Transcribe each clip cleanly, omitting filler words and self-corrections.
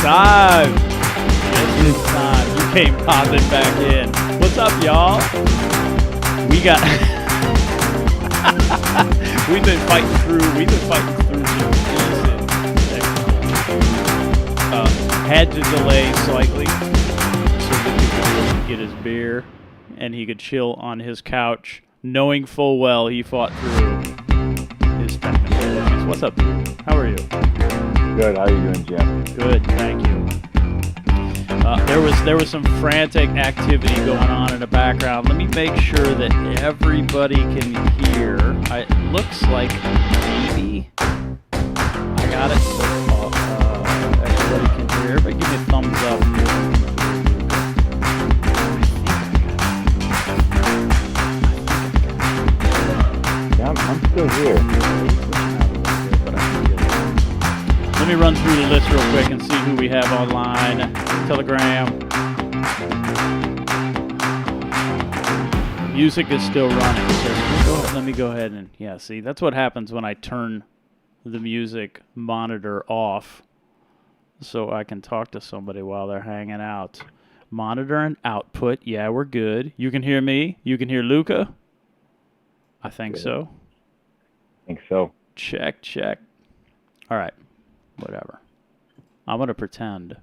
time. Just in time. You came popping back in. What's up, y'all? We got. We've been fighting through some decent. Had to delay slightly so that he could get his beer and he could chill on his couch, knowing full well he fought through his technical issues. What's up, dude? How are you? Good. How are you doing, Jim? Good, thank you. There was some frantic activity going on in the background. Let me make sure that everybody can hear. It looks like maybe I got it. Everybody can hear. But give me a thumbs up. Yeah, I'm still here. Let me run through the list real quick and see who we have online. Telegram. Music is still running. So let me go ahead and, yeah, see, that's what happens when I turn the music monitor off so I can talk to somebody while they're hanging out. Monitor and output. Yeah, we're good. You can hear me? You can hear Luca? I think so. I think so. Check. All right. Whatever. I'm going to pretend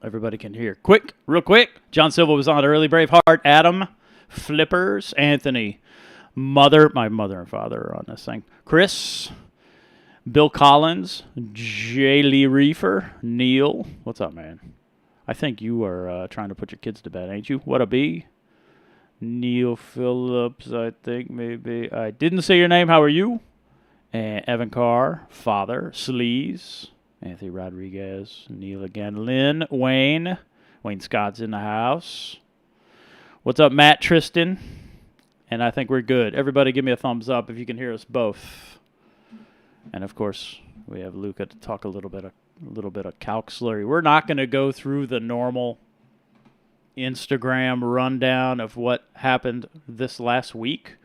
everybody can hear. Real quick. John Silva was on early. Braveheart. Adam. Flippers. Anthony. My mother and father are on this thing. Chris. Bill Collins. Jaylee Reefer. Neil. What's up, man? I think you are trying to put your kids to bed, ain't you? What a bee. Neil Phillips, I think maybe. I didn't say your name. How are you? And Evan Carr, Father, Sleaze, Anthony Rodriguez, Neil again, Lynn, Wayne Scott's in the house. What's up, Matt, Tristan? And I think we're good. Everybody give me a thumbs up if you can hear us both. And, of course, we have Luca to talk a little bit of Calc Slurry. We're not going to go through the normal Instagram rundown of what happened this last week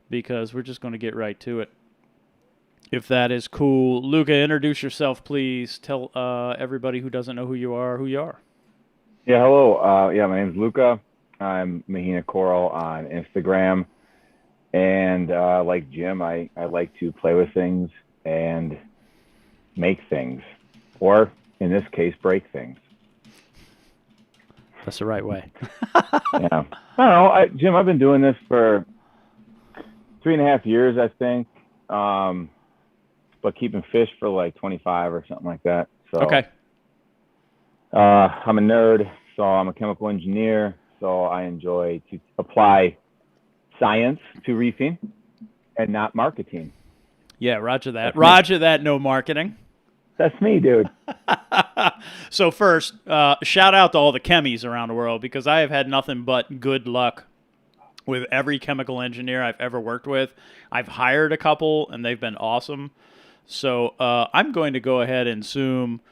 because we're just going to get right to it. If that is cool. Luca, introduce yourself, please. Tell everybody who doesn't know who you are. Yeah, hello. My name's Luca. I'm Mahina Coral on Instagram. And like Jim, I like to play with things and make things. Or, in this case, break things. That's the right way. Yeah. I don't know. Jim, I've been doing this for 3.5 years, I think. But keeping fish for like 25 or something like that. So, okay. I'm a nerd, so I'm a chemical engineer. So I enjoy to apply science to reefing and not marketing. Yeah, roger that. Roger that, no marketing. That's me, dude. So first, shout out to all the chemies around the world because I have had nothing but good luck with every chemical engineer I've ever worked with. I've hired a couple, and they've been awesome. So I'm going to go ahead and zoom.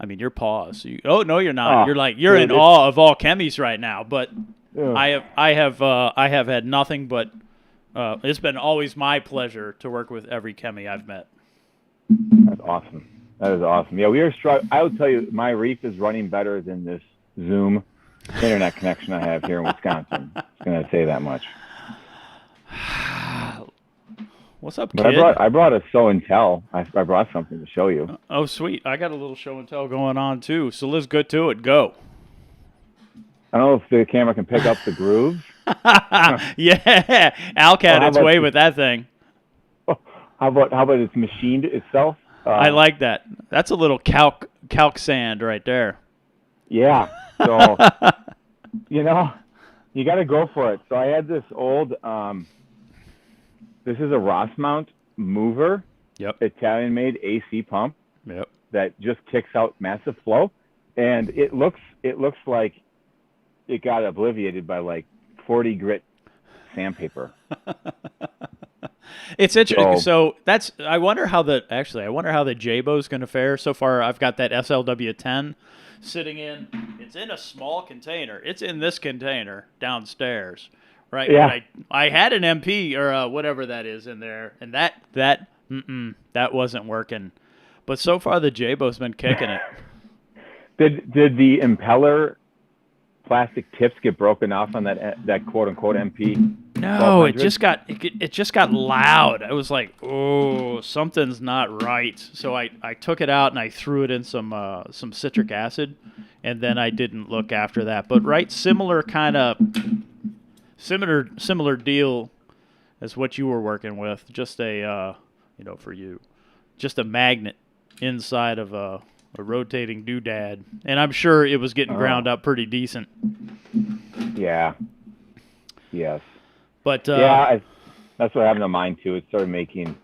I mean, you're paused. Oh no, you're not. You're in awe of all chemies right now. But I have had nothing but. It's been always my pleasure to work with every chemie I've met. That's awesome. That is awesome. Yeah, we are struggling. I will tell you, my reef is running better than this Zoom internet connection I have here in Wisconsin. I'm going to say that much. What's up, but kid? I brought a show and tell. I brought something to show you. Oh, sweet. I got a little show and tell going on, too. So let's get to it. Go. I don't know if the camera can pick up the grooves. Yeah. Alcat its way with that thing. How about it's machined itself? I like that. That's a little calc sand right there. Yeah. So, you got to go for it. So I had this old, this is a Ross mount mover. Yep. Italian-made AC pump. Yep. That just kicks out massive flow. And it looks like it got obliterated by like 40 grit sandpaper. It's interesting. So that's. I wonder how the Jabo is going to fare. So far, I've got that SLW10 sitting in. It's in a small container. It's in this container downstairs, right? Yeah. I had an MP or whatever that is in there, and that wasn't working. But so far, the Jabo's been kicking it. Did the impeller plastic tips get broken off on that quote unquote MP? No, it just got loud. I was like, oh, something's not right. So I took it out and I threw it in some citric acid, and then I didn't look after that. But similar deal as what you were working with. Just a for you, just a magnet inside of a rotating doodad, and I'm sure it was getting ground up pretty decent. Yeah. Yes. But that's what happened to mine too. It started making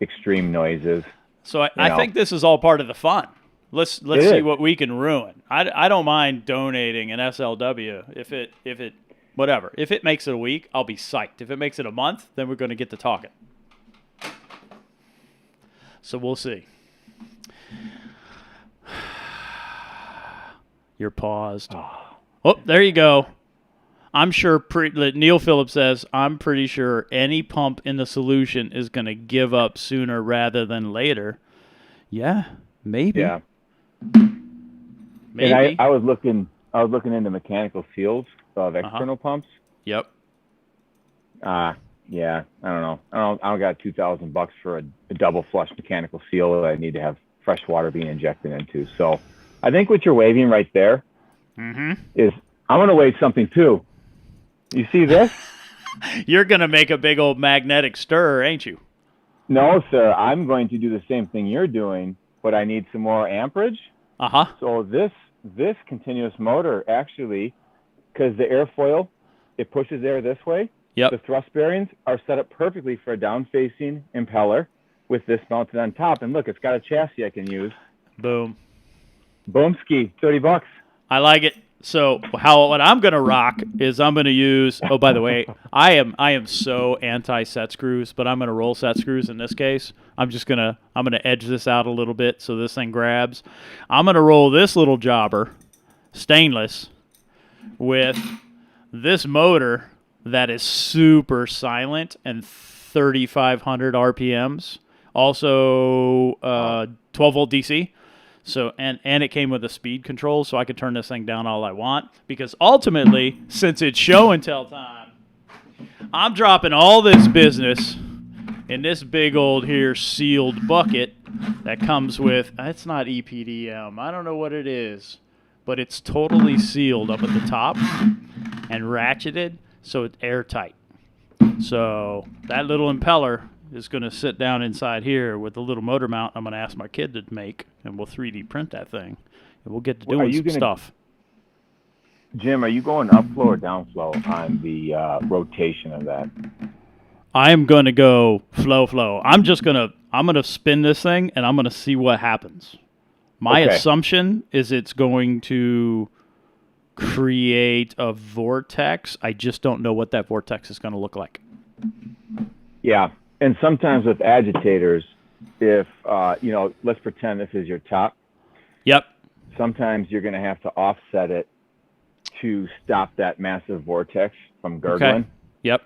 extreme noises. So I think this is all part of the fun. Let's see what we can ruin. I don't mind donating an SLW if it makes it a week, I'll be psyched. If it makes it a month, then we're going to get to talking. So we'll see. You're paused. Oh, there you go. I'm sure Neil Phillips says, I'm pretty sure any pump in the solution is going to give up sooner rather than later. Yeah, maybe. Yeah. Maybe. And I was looking into mechanical seals of external pumps. Yep. Yeah, I don't know. I don't got $2,000 for a double flush mechanical seal that I need to have fresh water being injected into. So I think what you're waving right there is I'm going to wave something too. You see this? You're going to make a big old magnetic stir, ain't you? No, sir. I'm going to do the same thing you're doing, but I need some more amperage. So this continuous motor actually, because the airfoil, it pushes air this way. Yep. The thrust bearings are set up perfectly for a down-facing impeller with this mounted on top. And look, it's got a chassis I can use. Boom. Boom ski, $30. I like it. So what I'm gonna rock is I'm gonna use. Oh, by the way, I am so anti set screws, but I'm gonna roll set screws in this case. I'm gonna edge this out a little bit so this thing grabs. I'm gonna roll this little jobber, stainless, with this motor that is super silent and 3,500 RPMs. Also, 12 volt DC. So and it came with a speed control, so I could turn this thing down all I want. Because ultimately, since it's show and tell time, I'm dropping all this business in this big old here sealed bucket that comes with. It's not EPDM. I don't know what it is, but it's totally sealed up at the top and ratcheted, so it's airtight. So that little impeller is going to sit down inside here with a little motor mount I'm going to ask my kid to make, and we'll 3D print that thing, and we'll get to doing some stuff. Jim, are you going upflow or downflow on the rotation of that? I am going to go flow. I'm going to spin this thing, and I'm going to see what happens. My assumption is it's going to create a vortex. I just don't know what that vortex is going to look like. Yeah. And sometimes with agitators, if, let's pretend this is your top. Yep. Sometimes you're going to have to offset it to stop that massive vortex from gurgling. Okay. Yep.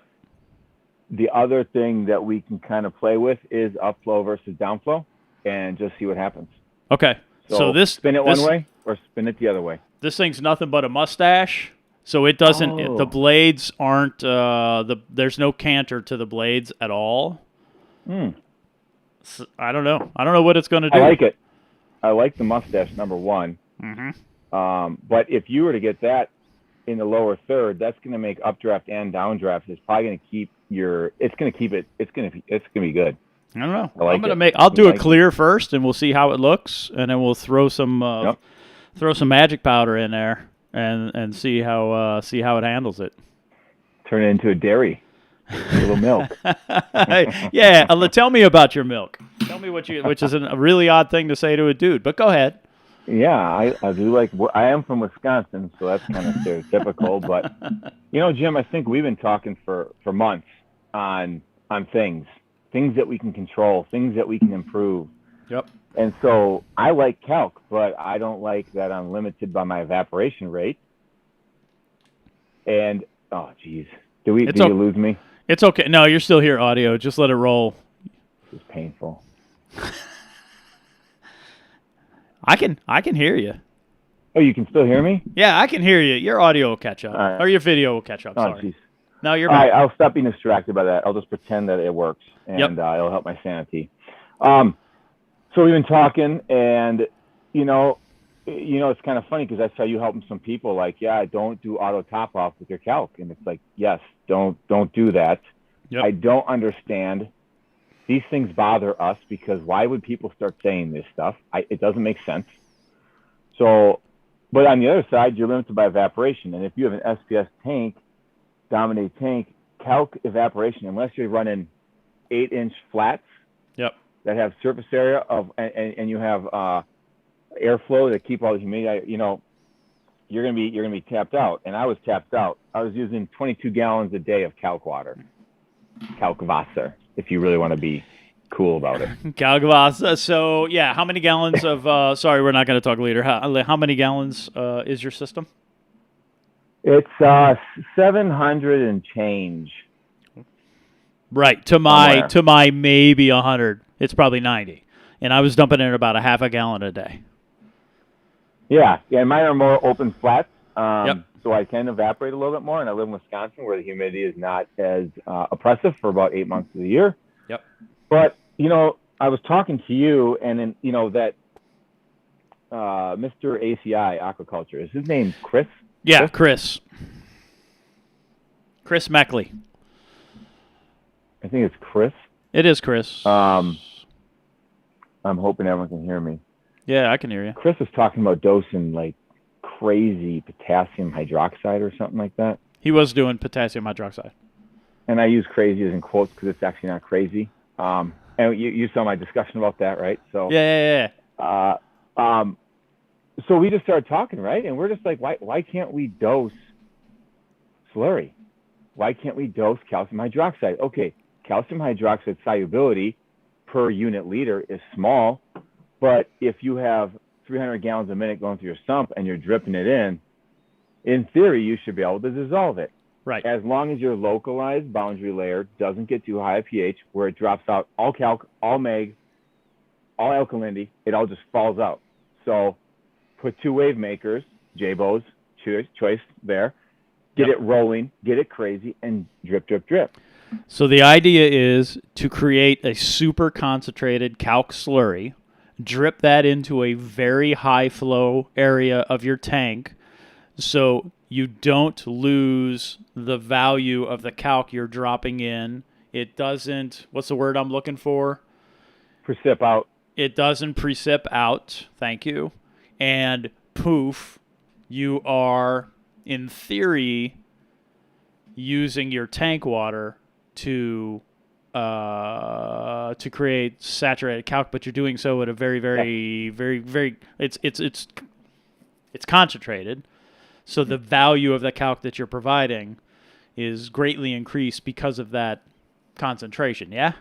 The other thing that we can kind of play with is upflow versus downflow and just see what happens. Okay. So this spin it one way or spin it the other way. This thing's nothing but a mustache. So it doesn't. The blades aren't. There's no canter to the blades at all. So, I don't know. I don't know what it's going to do. I like it. I like the mustache, number one. But if you were to get that in the lower third, that's going to make updraft and downdraft. It's probably going to keep your. It's going to keep it. It's going to be good. I don't know. I'll do a clear first, and we'll see how it looks, and then we'll throw some magic powder in there. And see how it handles it. Turn it into a dairy, a little milk. Yeah, tell me about your milk. Tell me which is a really odd thing to say to a dude. But go ahead. Yeah, I do like. I am from Wisconsin, so that's kind of stereotypical. But Jim, I think we've been talking for months on things that we can control, things that we can improve. Yep. And so I like Calc, but I don't like that I'm limited by my evaporation rate. And, oh, geez. Did you lose me? It's okay. No, you're still here, audio. Just let it roll. It's painful. I can hear you. Oh, you can still hear me? Yeah, I can hear you. Your audio will catch up. All right. Or your video will catch up. Oh, Sorry. jeez. No, you're All back. right, I'll stop being distracted by that. I'll just pretend that it works, and Yep. It'll help my sanity. So we've been talking, and it's kind of funny because I saw you helping some people. Like, yeah, don't do auto top off with your calc, and it's like, yes, don't do that. Yep. I don't understand. These things bother us because why would people start saying this stuff? It doesn't make sense. So, but on the other side, you're limited by evaporation, and if you have an SPS tank, dominate tank, calc evaporation, unless you're running 8-inch flats. Yep. That have surface area and you have airflow to keep all the humidity. You're gonna be tapped out, and I was tapped out. I was using 22 gallons a day of calc water, calc Wasser, if you really want to be cool about it. Calc. So yeah, how many gallons of? Sorry, we're not going to talk later. How many gallons is your system? It's 700 and change. Right, to my maybe 100. It's probably 90. And I was dumping in about a half a gallon a day. Yeah, and mine are more open flats. Yep. So I can evaporate a little bit more, and I live in Wisconsin where the humidity is not as oppressive for about 8 months of the year. Yep. But, I was talking to you, and then, that Mr. ACI Aquaculture, is his name Chris? Yeah, Chris Meckley. I think it's Chris. It is Chris. I'm hoping everyone can hear me. Yeah, I can hear you. Chris was talking about dosing like crazy potassium hydroxide or something like that. He was doing potassium hydroxide. And I use crazy as in quotes because it's actually not crazy. And you saw my discussion about that, right? So Yeah. So we just started talking, right? And we're just like, why can't we dose slurry? Why can't we dose calcium hydroxide? Okay, calcium hydroxide solubility per unit liter is small, but if you have 300 gallons a minute going through your sump and you're dripping it in theory, you should be able to dissolve it. Right. As long as your localized boundary layer doesn't get too high a pH where it drops out all calc, all mag, all alkalinity, it all just falls out. So put 2 wave makers, J-Bows, choice there, get it rolling, get it crazy, and drip, drip, drip. So the idea is to create a super concentrated calc slurry, drip that into a very high flow area of your tank so you don't lose the value of the calc you're dropping in. It doesn't, what's the word I'm looking for? Precip out. It doesn't precip out, thank you. And poof, you are, in theory, using your tank water to create saturated calc, but you're doing so at a very, very, very, very. It's concentrated, so the value of the calc that you're providing is greatly increased because of that concentration. Yeah.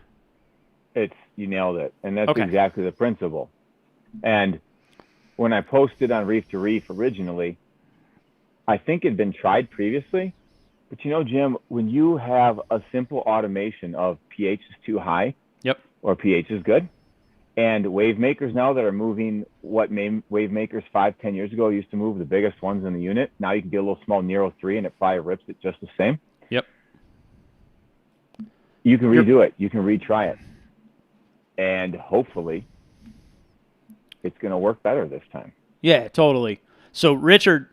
You nailed it, and that's okay. Exactly the principle. And when I posted on Reef to Reef originally, I think it had been tried previously. But Jim, when you have a simple automation of pH is too high, yep, or pH is good, and wave makers now that are moving what wave makers 5-10 years ago used to move, the biggest ones in the unit, now you can get a little small Nero 3 and it probably rips it just the same. Yep. You can redo it. You can retry it. And hopefully it's going to work better this time. Yeah, totally. So Richard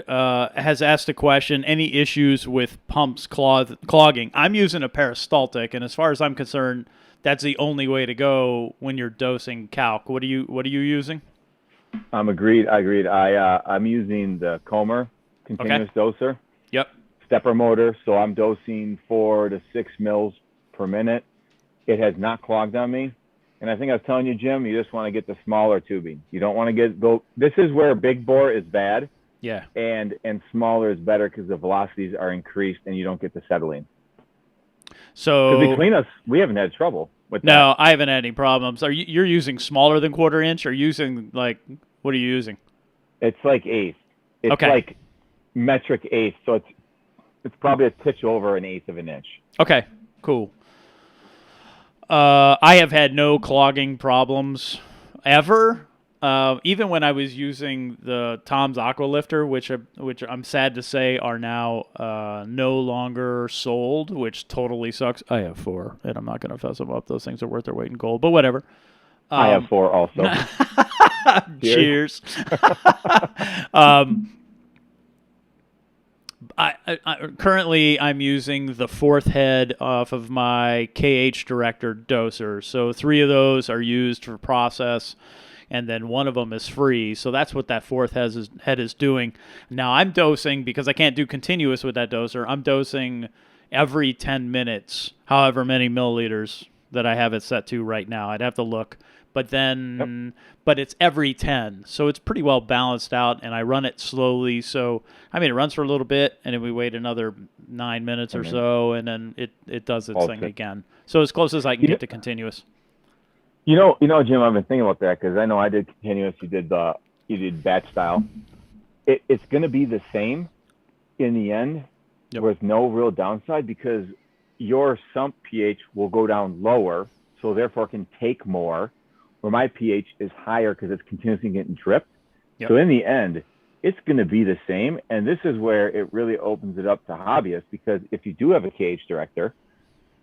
has asked a question, any issues with pumps clogging? I'm using a peristaltic, and as far as I'm concerned, that's the only way to go when you're dosing calc. What are you using? Agreed. I'm using the Comer continuous doser. Yep. Stepper motor, so I'm dosing 4 to 6 mils per minute. It has not clogged on me. And I think I was telling you, Jim, you just want to get the smaller tubing. You don't want to go. This is where big bore is bad. Yeah. And smaller is better because the velocities are increased and you don't get the settling. So between us, we haven't had trouble with that. No, I haven't had any problems. You're using smaller than 1/4 inch, or using what are you using? It's like eighth. It's like metric eighth, so it's probably a titch over an eighth of an inch. Okay, cool. I have had no clogging problems ever. even when I was using the Tom's Aqua Lifter, which I'm sad to say are now no longer sold, which totally sucks. I have 4, and I'm not going to fess them up. Those things are worth their weight in gold, but whatever. I have 4 also. Cheers. Currently, I'm using the 4th head off of my KH Director doser. So 3 of those are used for process, and then 1 of them is free. So that's what that 4th head is doing. Now I'm dosing, because I can't do continuous with that doser. I'm dosing every 10 minutes, however many milliliters that I have it set to right now. I'd have to look. But then, but it's every 10. So it's pretty well balanced out, and I run it slowly. So, I mean, it runs for a little bit, and then we wait another 9 minutes or so, and then it does its thing again. So as close as I can get to continuous. You know, Jim, I've been thinking about that, because I know I did continuous. You did batch style. It's going to be the same in the end, with no real downside, because your sump pH will go down lower, so therefore can take more, where my pH is higher because it's continuously getting dripped. So in the end, it's going to be the same. And this is where it really opens it up to hobbyists, because if you do have a KH Director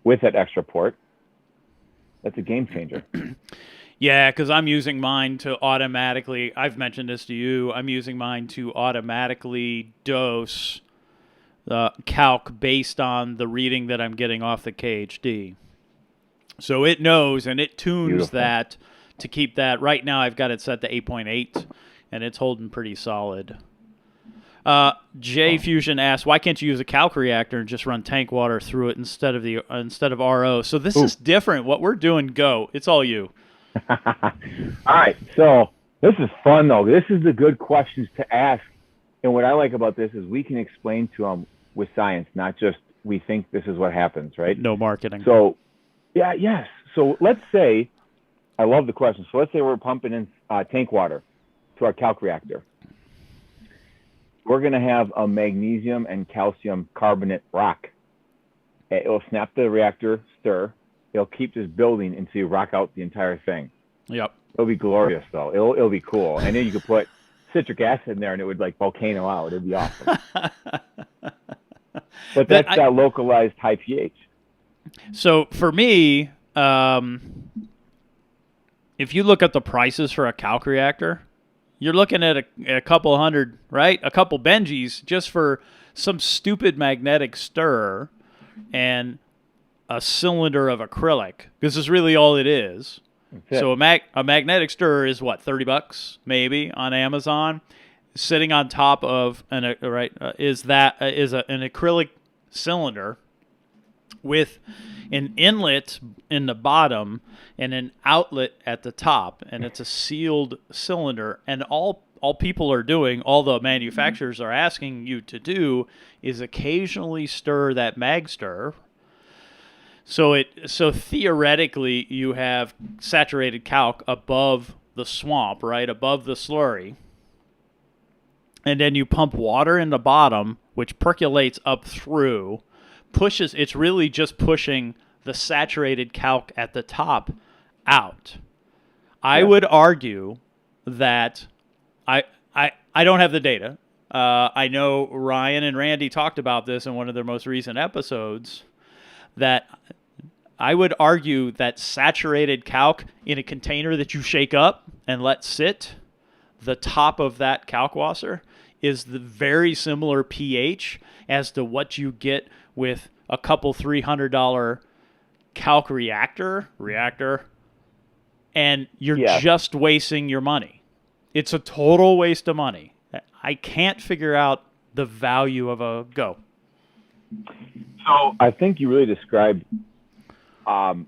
with that extra port, that's a game changer. Yeah, because I'm using mine to automatically, I've mentioned this to you, I'm using mine to automatically dose the calc based on the reading that I'm getting off the KHD. So it knows, and it tunes that to keep that. Right now I've got it set to 8.8, and it's holding pretty solid. J Fusion asks, why can't you use a calc reactor and just run tank water through it instead of RO? So this is different. What we're doing, go. It's all you. All right. So this is fun, though. This is the good questions to ask. And what I like about this is we can explain to them with science, not just we think this is what happens, right? No marketing. So, yes. So let's say, I love the question. So let's say we're pumping in tank water to our calc reactor. We're going to have a magnesium and calcium carbonate rock. It will snap the reactor stir. It'll keep this building until you rock out the entire thing. Yep. It'll be glorious, though. It'll be cool. And then you could put citric acid in there, and it would like volcano out. It'd be awesome. But that's that localized high pH. So for me, if you look at the prices for a calc reactor, you're looking at a couple hundred, right? A couple Benjis just for some stupid magnetic stir and a cylinder of acrylic. This is really all it is. So a magnetic stir is what, $30 maybe on Amazon. Sitting on top of an acrylic cylinder with an inlet in the bottom and an outlet at the top, and it's a sealed cylinder. And all people are doing, all the manufacturers are asking you to do, is occasionally stir that mag stir. So theoretically you have saturated calc above the swamp, right, above the slurry, and then you pump water in the bottom, which percolates up through, pushes. It's really just pushing the saturated calc at the top out. I would argue that I don't have the data. I know Ryan and Randy talked about this in one of their most recent episodes, that I would argue that saturated calc in a container that you shake up and let sit, the top of that calcwasser is the very similar pH as to what you get with a couple $300 calc reactor, and you're just wasting your money. It's a total waste of money. I can't figure out the value of a go. So I think you really described, I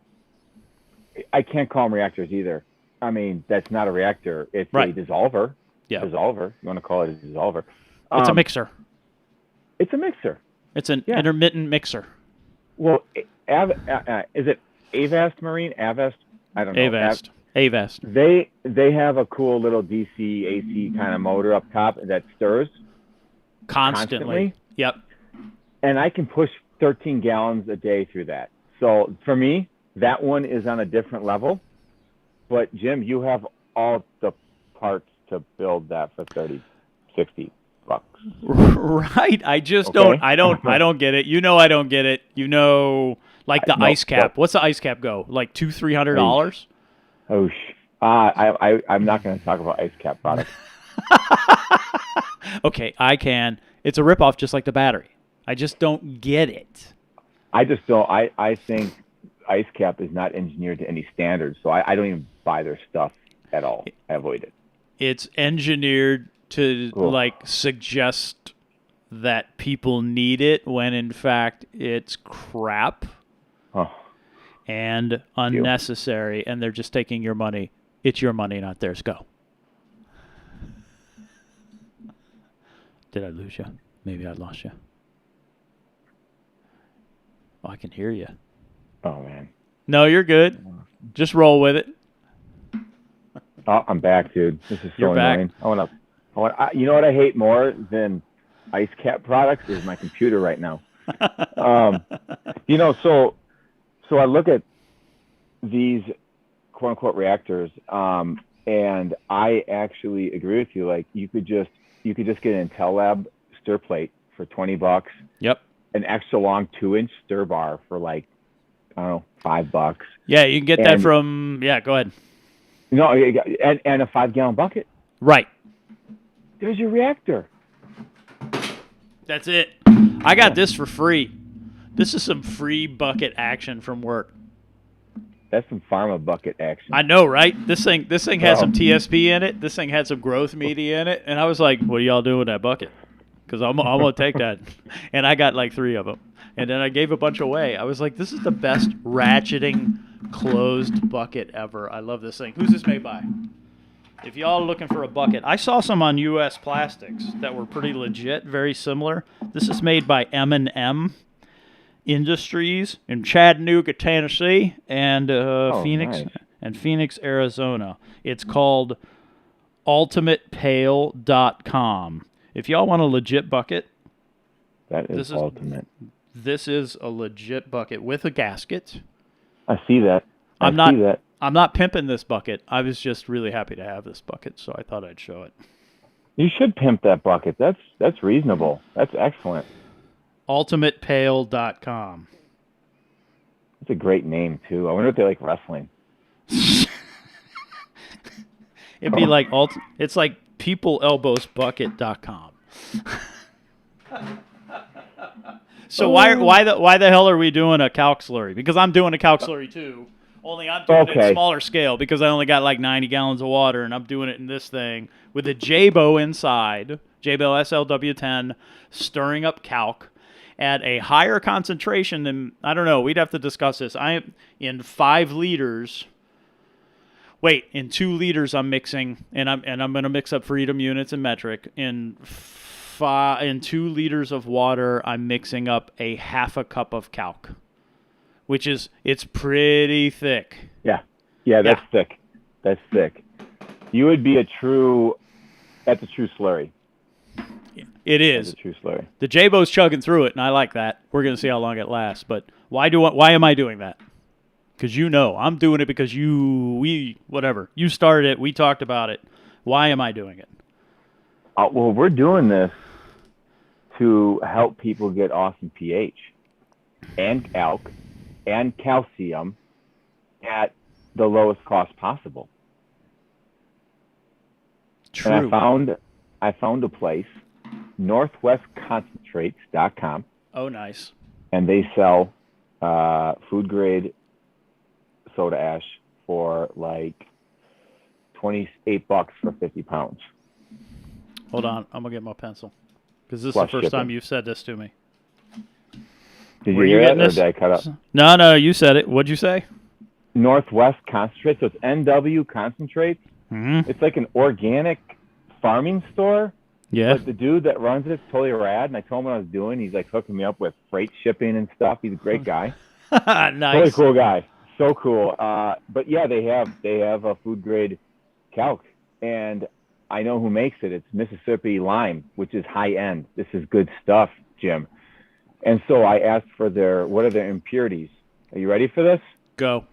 can't call them reactors either. I mean, that's not a reactor. It's a dissolver. Yeah. Dissolver. You want to call it a dissolver. It's a mixer. It's a mixer. It's an intermittent mixer. Well, is it Avast Marine? Avast? I don't know. Avast. They have a cool little DC AC kind of motor up top that stirs constantly. Yep. And I can push 13 gallons a day through that. So for me, that one is on a different level. But Jim, you have all the parts to build that for 30, 60 bucks. Right. I just don't. I don't get it. I don't get it. Like the ice cap. Nope. What's the ice cap go? Like $200-$300? Oh, I'm not going to talk about ice cap products. Okay, I can. It's a ripoff, just like the battery. I just don't get it. I just don't. I think ice cap is not engineered to any standards, so I don't even buy their stuff at all. I avoid it. It's engineered to suggest that people need it when in fact it's crap and unnecessary, and they're just taking your money. It's your money, not theirs. Go. Did I lose you? Maybe I lost you. Oh, I can hear you. Oh, man. No, you're good. Just roll with it. Oh, I'm back, dude. This is so You're annoying. back. You know what I hate more than ice cap products is my computer right now. So I look at these quote unquote reactors, and I actually agree with you. Like you could just get an Intel Lab stir plate for $20. Yep. An extra long 2-inch stir bar for like, I don't know, $5. Yeah, you can get that from. Yeah, go ahead. No, and a 5-gallon bucket. Right. There's your reactor. That's it. I got this for free. This is some free bucket action from work. That's some pharma bucket action. I know, right? This thing had some TSP in it. This thing had some growth media in it, and I was like, "What are y'all doing with that bucket?" Because I'm gonna take that, and I got like 3 of them, and then I gave a bunch away. I was like, "This is the best ratcheting closed bucket ever." I love this thing. Who's this made by? If y'all are looking for a bucket, I saw some on U.S. Plastics that were pretty legit, very similar. This is made by M&M Industries in Chattanooga, Tennessee, and Phoenix, Arizona. It's called UltimatePail.com. If y'all want a legit bucket, that is ultimate. This is a legit bucket with a gasket. I see that. I'm not pimping this bucket. I was just really happy to have this bucket, so I thought I'd show it. You should pimp that bucket. That's reasonable. That's excellent. UltimatePail.com. That's a great name too. I wonder if they like wrestling. It'd be like it's like peopleelbowsbucket.com. So why the hell are we doing a calc slurry? Because I'm doing a calc slurry too. Only I'm doing it in smaller scale because I only got like 90 gallons of water, and I'm doing it in this thing with a J-Bow inside, J-Bow SLW10, stirring up calc at a higher concentration than, I don't know, we'd have to discuss this. I am in 5 liters. Wait, in 2 liters I'm mixing, and I'm going to mix up freedom units and metric. In 2 liters of water, I'm mixing up a half a cup of calc, which is, it's pretty thick. Yeah, that's thick. That's thick. You would be that's a true slurry. It is. That's a true slurry. The J-Bow's chugging through it, and I like that. We're going to see how long it lasts. But why am I doing that? Because I'm doing it because you started it. We talked about it. Why am I doing it? Well, we're doing this to help people get awesome pH and calc and calcium at the lowest cost possible. True. And I found a place, northwestconcentrates.com. Oh, nice. And they sell food grade soda ash for like $28 for 50 pounds. Hold on, I'm gonna get my pencil because this Plus is the first shipping. time you've said this to me. Did you hear that, or did I cut up? No, you said it. What'd you say? Northwest Concentrates, so it's NW Concentrates. Mm-hmm. It's like an organic farming store. Yeah. But the dude that runs it is totally rad, and I told him what I was doing. He's like hooking me up with freight shipping and stuff. He's a great guy. Nice. Totally cool guy. So cool. But yeah, they have a food grade calc, and I know who makes it. It's Mississippi Lime, which is high end. This is good stuff, Jim. And so I asked for what are their impurities? Are you ready for this? Go.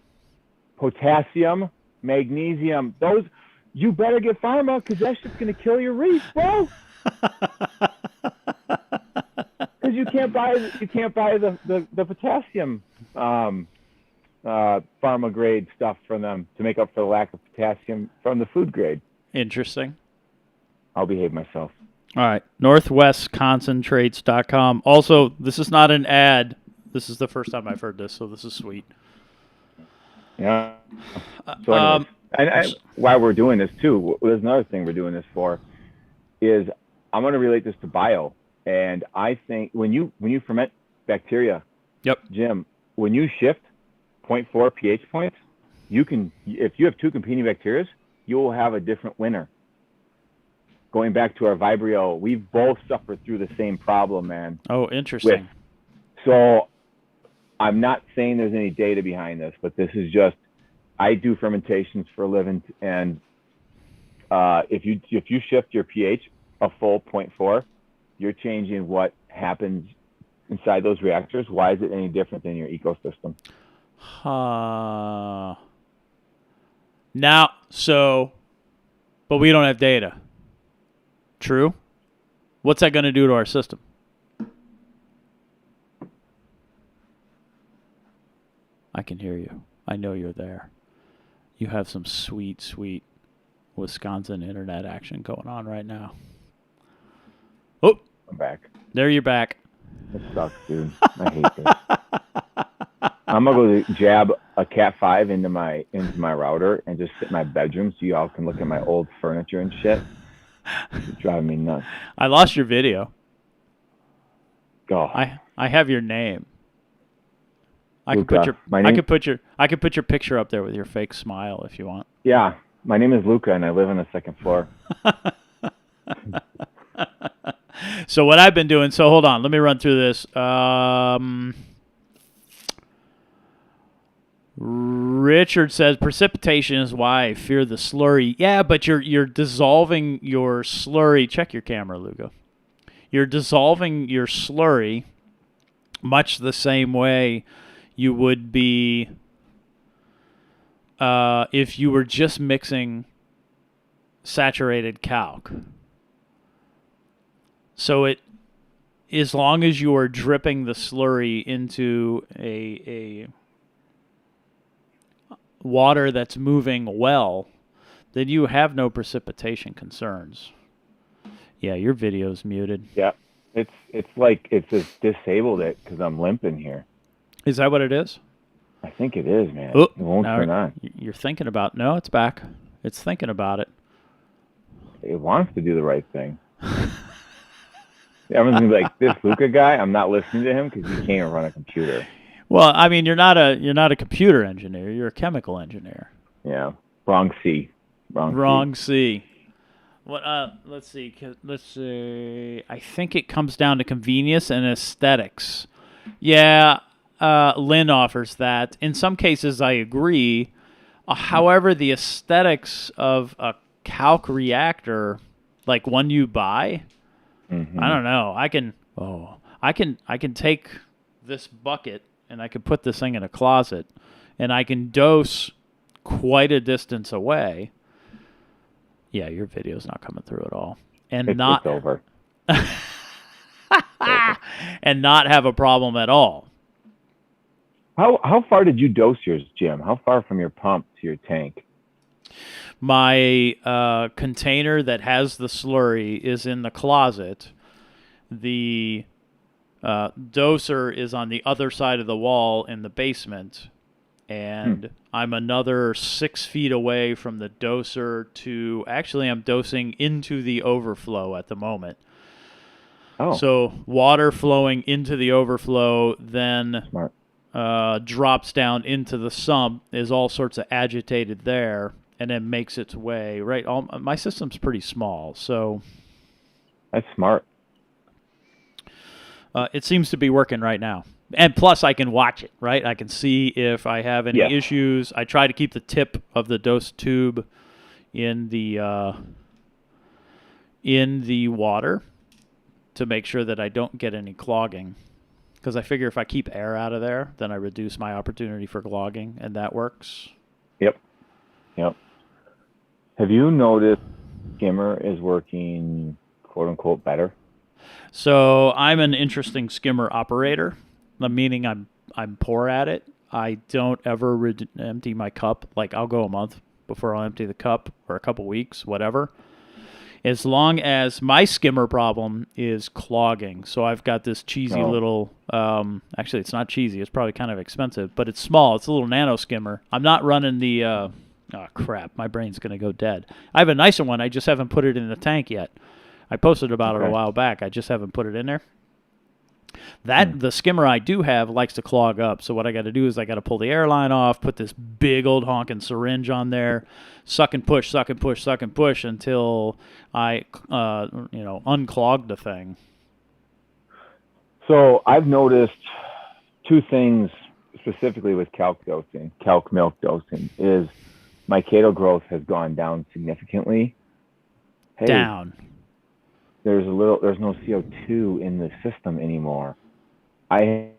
Potassium, magnesium. Those you better get pharma because that shit's gonna kill your reef, bro. Because you can't buy the potassium pharma grade stuff from them to make up for the lack of potassium from the food grade. Interesting. I'll behave myself. All right. Northwestconcentrates.com. Also, this is not an ad. This is the first time I've heard this, so this is sweet. Yeah. So anyways, while we're doing this too, there's another thing we're doing this for, is I'm going to relate this to bio. And I think when you ferment bacteria, yep, Jim, when you shift 0.4 pH points, you can, if you have two competing bacteria, you will have a different winner. Going back to our Vibrio, we've both suffered through the same problem, man. Oh, interesting. So I'm not saying there's any data behind this, but this is just, I do fermentations for a living, and if you shift your pH a full 0.4, you're changing what happens inside those reactors. Why is it any different than your ecosystem? Now, but we don't have data. True. What's that going to do to our system? I can hear you. I know you're there. You have some sweet, sweet Wisconsin internet action going on right now. Oh, I'm back. There you're back. It sucks, dude. I hate this. I'm gonna go jab a Cat 5 into my router and just sit in my bedroom so y'all can look at my old furniture and shit. It's driving me nuts. I lost your video. Oh. I have your name. I Luca. could put your picture up there with your fake smile if you want. Yeah, my name is Luca and I live on the second floor. So what I've been doing, so hold on, let me run through this. Richard says precipitation is why I fear the slurry. Yeah, but you're dissolving your slurry. Check your camera, Luca. You're dissolving your slurry much the same way you would be if you were just mixing saturated calc. So as long as you are dripping the slurry into a water that's moving well, then you have no precipitation concerns. Yeah, your video's muted. Yeah, it's like it's just disabled it because I'm limping here. Is that what it is? I think it is, man. Oh, it won't turn on. You're thinking about no, it's back. It's thinking about it. It wants to do the right thing. Everyone's gonna be like, this Luca guy, I'm not listening to him because he can't even run a computer. Well, I mean, you're not a computer engineer. You're a chemical engineer. Yeah, wrong C. Wrong C. What? Let's see. Let's see. I think it comes down to convenience and aesthetics. Yeah, Lynn offers that. In some cases, I agree. However, the aesthetics of a calc reactor, like one you buy, I don't know. I can take this bucket and I can put this thing in a closet, and I can dose quite a distance away. Yeah, your video's not coming through at all, and it's over. And not have a problem at all. How far did you dose yours, Jim? How far from your pump to your tank? My container that has the slurry is in the closet. The doser is on the other side of the wall in the basement, and I'm another 6 feet away from the doser to... Actually, I'm dosing into the overflow at the moment. Oh. So water flowing into the overflow, then drops down into the sump, is all sorts of agitated there, and then makes its way right. My system's pretty small, so that's smart. It seems to be working right now, and plus I can watch it. Right, I can see if I have any issues. I try to keep the tip of the dose tube in the water to make sure that I don't get any clogging. Because I figure if I keep air out of there, then I reduce my opportunity for clogging, and that works. Yep. Have you noticed skimmer is working quote unquote better? So I'm an interesting skimmer operator, meaning I'm poor at it. I don't ever empty my cup. Like I'll go a month before I'll empty the cup, or a couple weeks, whatever. As long as my skimmer problem is clogging. So I've got this cheesy No. little, actually, it's not cheesy. It's probably kind of expensive, but it's small. It's a little nano skimmer. I'm not running the, oh, crap. My brain's going to go dead. I have a nicer one. I just haven't put it in the tank yet. I posted about it a Okay. while back. I just haven't put it in there. Hmm. The skimmer I do have likes to clog up. So what I got to do is I got to pull the airline off, put this big old honking syringe on there, suck and push, suck and push, suck and push until I, unclog the thing. So I've noticed two things specifically with calc dosing, calc milk dosing, is my keto growth has gone down significantly. Hey, Down. there's no CO2 in the system anymore. I have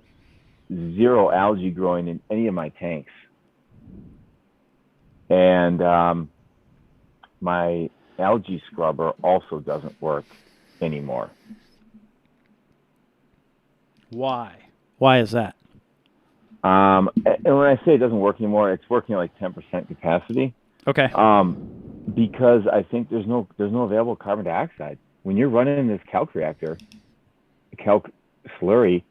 zero algae growing in any of my tanks. And my algae scrubber also doesn't work anymore. Why? Why is that? And when I say it doesn't work anymore, it's working at like 10% capacity. Okay. Because I think there's no available carbon dioxide. When you're running this calc reactor, calc slurry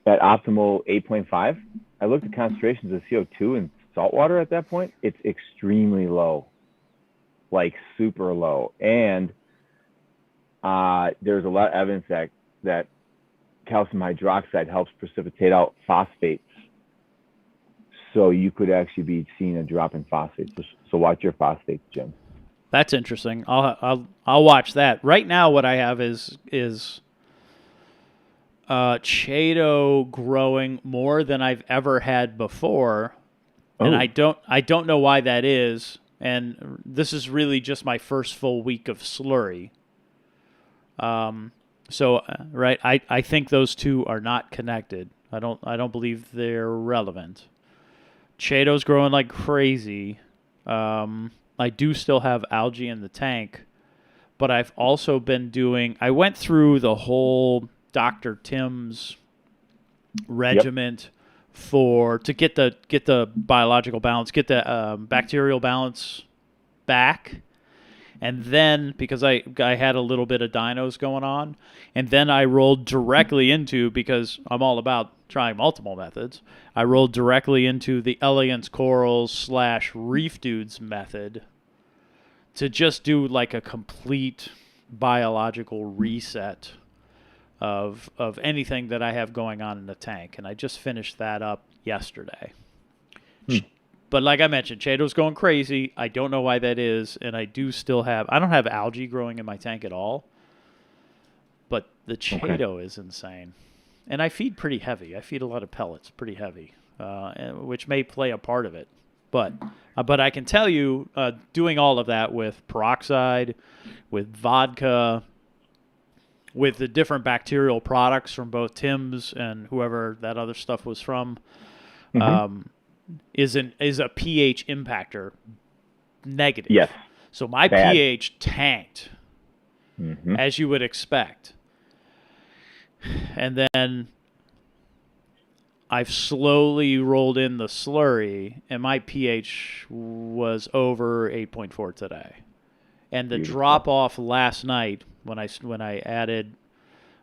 at optimal 8.5, I looked at concentrations of CO2 in salt water at that point. It's extremely low, like super low. And there's a lot of evidence that calcium hydroxide helps precipitate out phosphates. So you could actually be seeing a drop in phosphates. So watch your phosphates, Jim. That's interesting. I'll watch that. Right now, what I have is Chaeto growing more than I've ever had before, and Oh, I don't know why that is. And this is really just my first full week of Slurry. Right, I think those two are not connected. I don't believe they're relevant. Chaeto's growing like crazy. I do still have algae in the tank, but I've also been doing. I went through the whole Dr. Tim's yep. regiment to get the biological balance, get the bacterial balance back, and then because I had a little bit of dinos going on, and then I rolled directly into, because I'm all about trying multiple methods. I rolled directly into the Elegance Corals / Reef Dudes method to just do like a complete biological reset of anything that I have going on in the tank, and I just finished that up yesterday. Hmm. But like I mentioned, Chato's going crazy. I don't know why that is, and I don't have algae growing in my tank at all, but the Okay. Chato is insane. And I feed pretty heavy. I feed a lot of pellets, pretty heavy, which may play a part of it. But I can tell you, doing all of that with peroxide, with vodka, with the different bacterial products from both Tim's and whoever that other stuff was from, Mm-hmm. is a pH impactor negative. Yes. So my Bad. pH tanked, Mm-hmm. as you would expect. And then I've slowly rolled in the slurry, and my pH was over 8.4 today. And the Beautiful. drop off last night when I added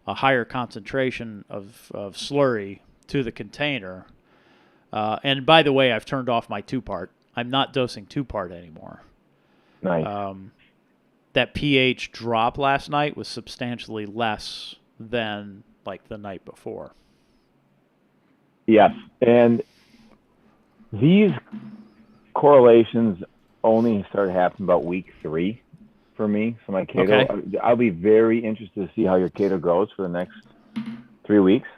a higher concentration of slurry to the container. And by the way, I've turned off my 2-part. I'm not dosing 2-part anymore. Nice. That pH drop last night was substantially less than like the night before. Yes. And these correlations only started happening about week 3 for me. So my keto, Okay. I'll be very interested to see how your keto goes for the next 3 weeks.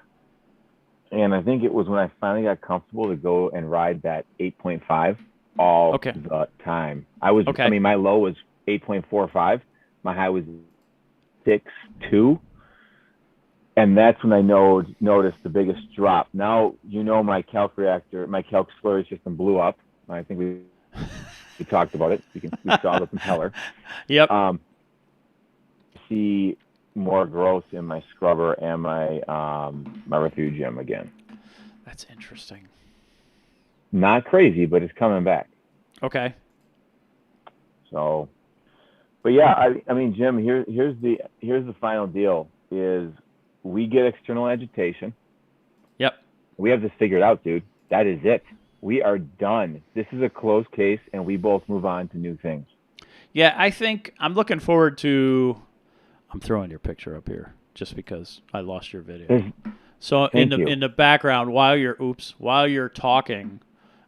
And I think it was when I finally got comfortable to go and ride that 8.5 all Okay. the time. Okay. I mean, my low was 8.45. My high was 6.2. And that's when I noticed the biggest drop. Now, my calc reactor, my calc slurry system blew up. I think we We talked about it. We saw the propeller. Yep. See more growth in my scrubber and my refugium again. That's interesting. Not crazy, but it's coming back. Okay. So, but yeah, I mean, Jim, here's the final deal: is we get external agitation. Yep. We have this figured out, dude. That is it. We are done. This is a closed case, and we both move on to new things. Yeah, I think I'm looking forward to. I'm throwing your picture up here just because I lost your video. So in the background while you're talking,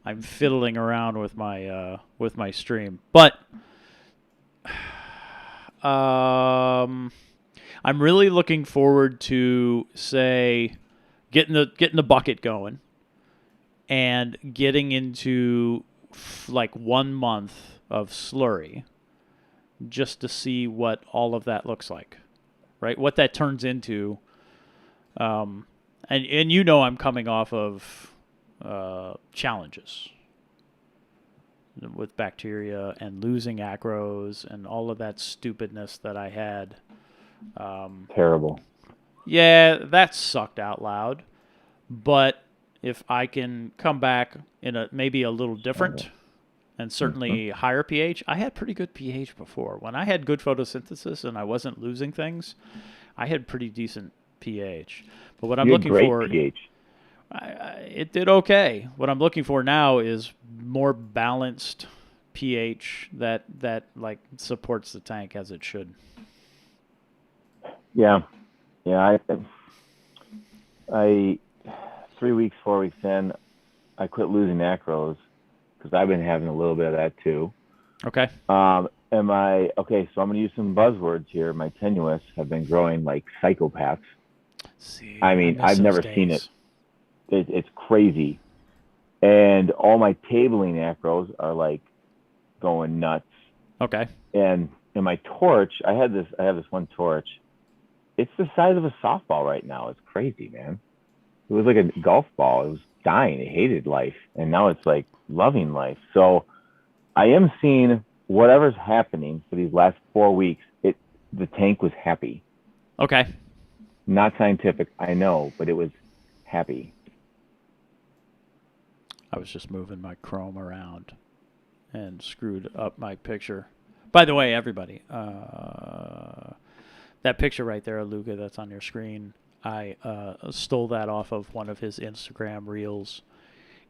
I'm fiddling around with my stream. But I'm really looking forward to say getting the bucket going and getting into like 1 month of Slurry just to see what all of that looks like, right? What that turns into. And you know I'm coming off of challenges with bacteria and losing acros and all of that stupidness that I had. Terrible. Yeah, that sucked out loud. But if I can come back in maybe a little different and certainly higher pH, I had pretty good pH before. When I had good photosynthesis and I wasn't losing things, I had pretty decent pH. But what I'm looking for, pH. It did okay. What I'm looking for now is more balanced pH that like supports the tank as it should. Yeah. I 3 weeks, 4 weeks in, I quit losing acros because I've been having a little bit of that too. Okay. So I'm going to use some buzzwords here. My tenuous have been growing like psychopaths. See, I mean, I've never seen it. It's crazy. And all my tabling acros are like going nuts. Okay. And in my torch, I have this one torch. It's the size of a softball right now. It's crazy, man. It was like a golf ball. It was dying. It hated life. And now it's like loving life. So I am seeing whatever's happening for these last 4 weeks. The tank was happy. Okay. Not scientific, I know, but it was happy. I was just moving my Chrome around and screwed up my picture. By the way, everybody, that picture right there of Luca that's on your screen, I stole that off of one of his Instagram reels,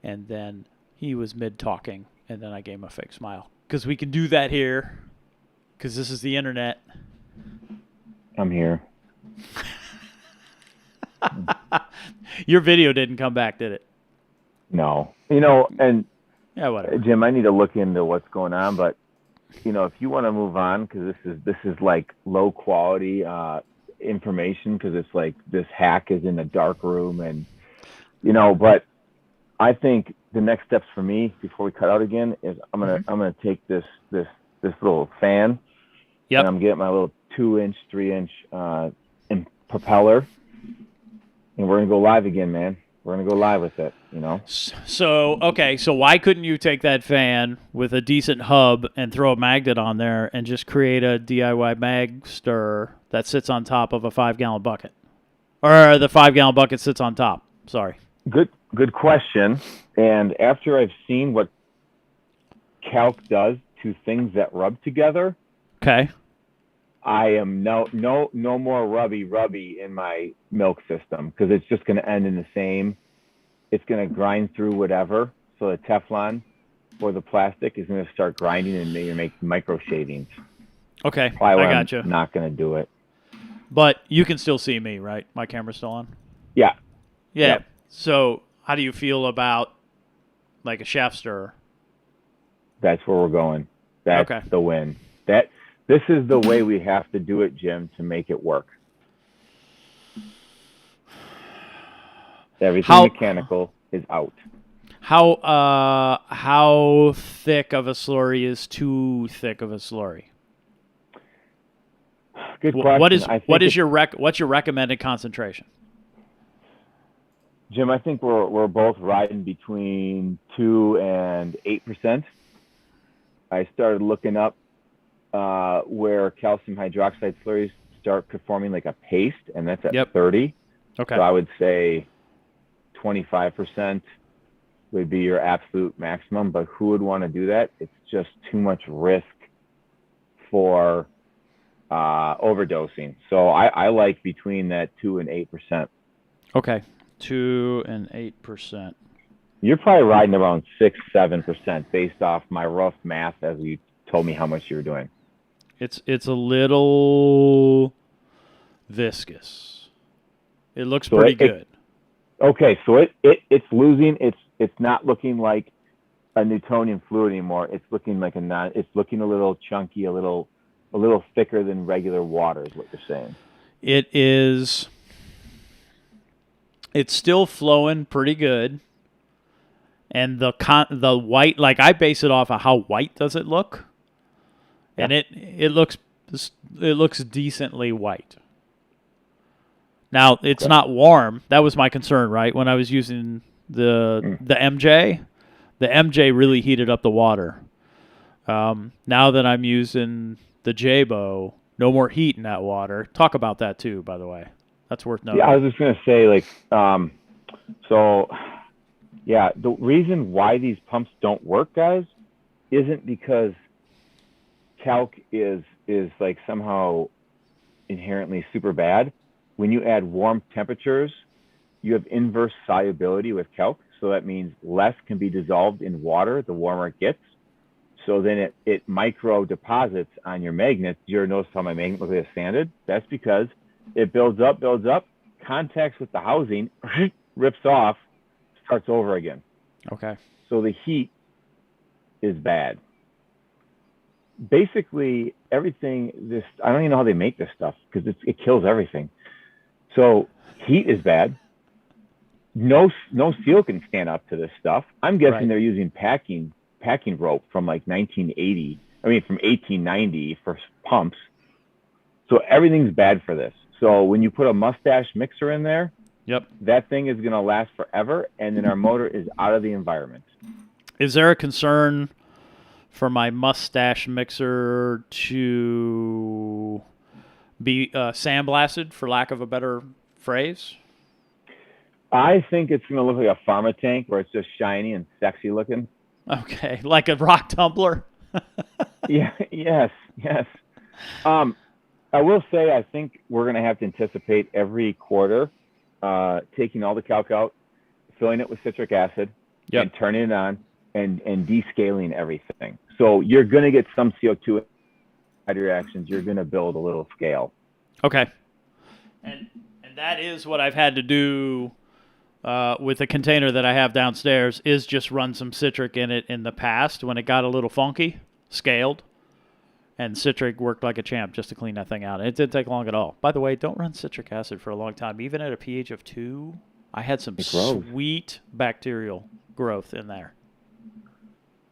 and then he was mid-talking, and then I gave him a fake smile. Because we can do that here, because this is the internet. I'm here. Your video didn't come back, did it? No. And yeah, whatever. Jim, I need to look into what's going on, but if you want to move on, because this is like low quality information, because it's like this hack is in a dark room, and but I think the next steps for me before we cut out again is I'm gonna take this little fan. Yep. And I'm getting my little 2-inch, 3-inch propeller, and we're gonna go live again, man. We're gonna go live with it, So why couldn't you take that fan with a decent hub and throw a magnet on there and just create a DIY mag stir that sits on top of a 5-gallon bucket, or the 5-gallon bucket sits on top? Sorry. Good question. And after I've seen what Calc does to things that rub together, okay, I am no more rubby in my milk system, because it's just going to end in the same. It's going to grind through whatever. So the Teflon or the plastic is going to start grinding, and you're making micro shavings. Okay, I got you. Not going to do it. But you can still see me, right? My camera's still on? Yeah. Yeah. Yep. So how do you feel about like a shaft stirrer? That's where we're going. That's okay. The win. This is the way we have to do it, Jim, to make it work. Everything mechanical is out. How thick of a slurry is too thick of a slurry? Good question. What's your recommended concentration? Jim, I think we're both riding between 2% and 8%. I started looking up where calcium hydroxide slurries start performing like a paste, and that's at 30. Okay. So I would say 25% would be your absolute maximum, but who would want to do that? It's just too much risk for overdosing. So I like between that 2 and 8%. Okay, 2 and 8%. You're probably riding around 6-7% based off my rough math as you told me how much you were doing. It's a little viscous. It looks pretty good. Okay, so it's losing. It's not looking like a Newtonian fluid anymore. It's looking like it's looking a little chunky, a little thicker than regular water is what you're saying. It is. It's still flowing pretty good, and the white, like I base it off of how white does it look, and it looks decently white. Now it's not warm. That was my concern, right? When I was using the MJ, the MJ really heated up the water. Now that I'm using the J-Bow, no more heat in that water. Talk about that too, by the way. That's worth noting. Yeah, I was just gonna say, like, the reason why these pumps don't work, guys, isn't because calc is like somehow inherently super bad. When you add warm temperatures, you have inverse solubility with calc. So that means less can be dissolved in water the warmer it gets. So then it micro deposits on your magnets. You notice how my magnet looks like a sanded? That's because it builds up, contacts with the housing, rips off, starts over again. Okay. So the heat is bad. Basically, everything, I don't even know how they make this stuff because it kills everything. So heat is bad. No steel can stand up to this stuff. I'm guessing they're using packing rope from like 1980. I mean, from 1890 for pumps. So everything's bad for this. So when you put a mustache mixer in there, that thing is going to last forever, and then our motor is out of the environment. Is there a concern for my mustache mixer to be sandblasted, for lack of a better phrase? I think it's going to look like a pharma tank where it's just shiny and sexy looking. Okay, like a rock tumbler? Yes. I will say I think we're going to have to anticipate every quarter taking all the calc out, filling it with citric acid, and turning it on and descaling everything. So you're going to get some CO2 reactions. You're going to build a little scale. Okay. And that is what I've had to do with the container that I have downstairs, is just run some citric in it in the past when it got a little funky, scaled. And citric worked like a champ just to clean that thing out. And it didn't take long at all. By the way, don't run citric acid for a long time. Even at a pH of 2, I had some sweet bacterial growth in there.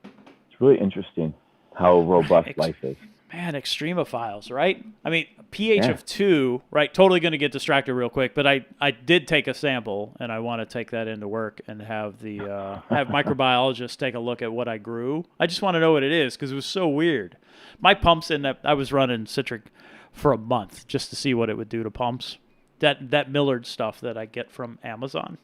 It's really interesting how robust life is. Man, extremophiles, right? I mean, pH of 2, right? Totally going to get distracted real quick, but I did take a sample, and I want to take that into work and have the have microbiologists take a look at what I grew. I just want to know what it is because it was so weird. My pumps I was running citric for a month just to see what it would do to pumps. That Millard stuff that I get from Amazon.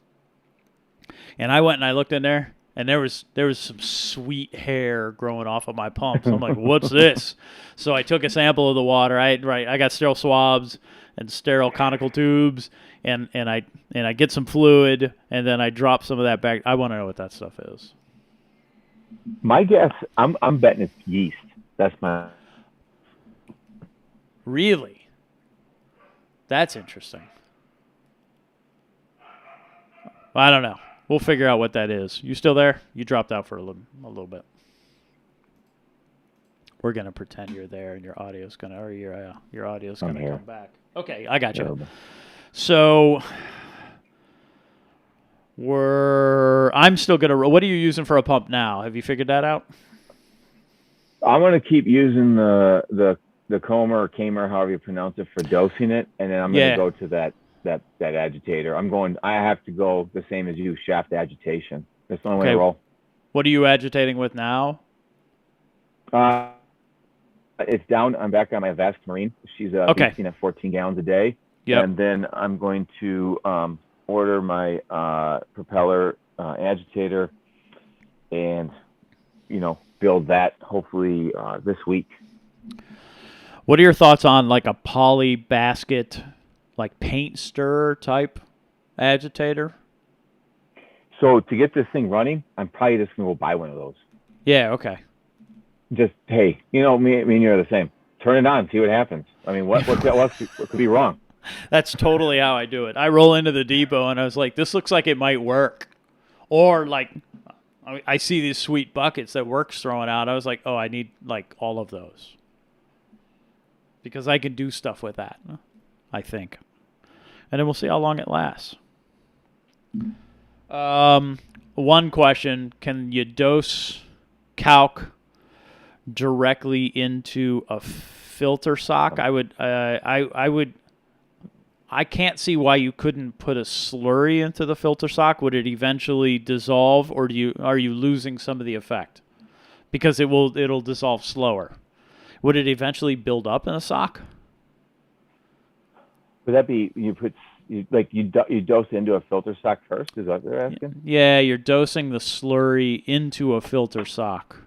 And I went and I looked in there, and there was some sweet hair growing off of my pumps. I'm like, what's this? So I took a sample of the water. I got sterile swabs and sterile conical tubes, and I get some fluid, and then I drop some of that back. I want to know what that stuff is. My guess, I'm betting it's yeast. That's my. Really? That's interesting. Well, I don't know. We'll figure out what that is. You still there? You dropped out for a little bit. We're gonna pretend you're there, and your audio's gonna come back. Okay, I got you. Terrible. So I'm still gonna. What are you using for a pump now? Have you figured that out? I'm gonna keep using the Comer or Kamer, however you pronounce it, for dosing it, and then I'm gonna go to that agitator. I have to go the same as you, shaft agitation. That's the only way to roll. What are you agitating with now? Uh, it's down. I'm back on my Vasque Marine. She's Okay. 18 at 14 gallons a day. Yep. And then I'm going to order my propeller agitator and, build that hopefully this week. What are your thoughts on like a poly basket, like paint stir type agitator? So to get this thing running, I'm probably just going to go buy one of those. Yeah, okay. Just, hey, me and you are the same. Turn it on, see what happens. I mean, what could be wrong? That's totally how I do it. I roll into the depot and I was like, this looks like it might work. Or like, I see these sweet buckets that Work's throwing out. I was like, oh, I need like all of those. Because I can do stuff with that, I think. And then we'll see how long it lasts. One question, can you dose calc directly into a filter sock? I can't see why you couldn't put a slurry into the filter sock. Would it eventually dissolve, or are you losing some of the effect? Because it'll dissolve slower. Would it eventually build up in a sock? Would that be you dose it into a filter sock first? Is that what they're asking? Yeah, you're dosing the slurry into a filter sock.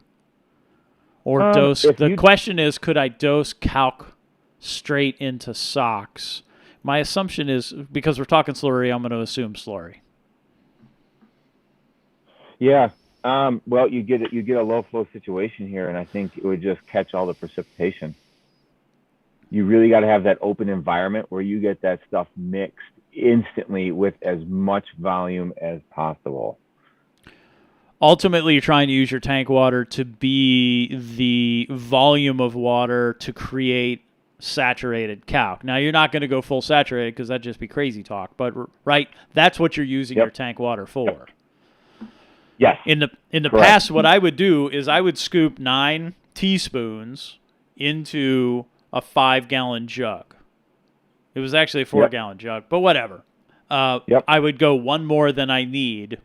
Or dose. The question is, could I dose calc straight into socks? My assumption is, because we're talking slurry, I'm going to assume slurry. Yeah. Well, you get a low flow situation here, and I think it would just catch all the precipitation. You really got to have that open environment where you get that stuff mixed instantly with as much volume as possible. Ultimately, you're trying to use your tank water to be the volume of water to create saturated calc. Now, you're not going to go full saturated because that'd just be crazy talk. But right, that's what you're using your tank water for. Yes. In the past, what I would do is I would scoop 9 teaspoons into a 5-gallon jug. It was actually a 4-gallon jug, but whatever. I would go one more than I need.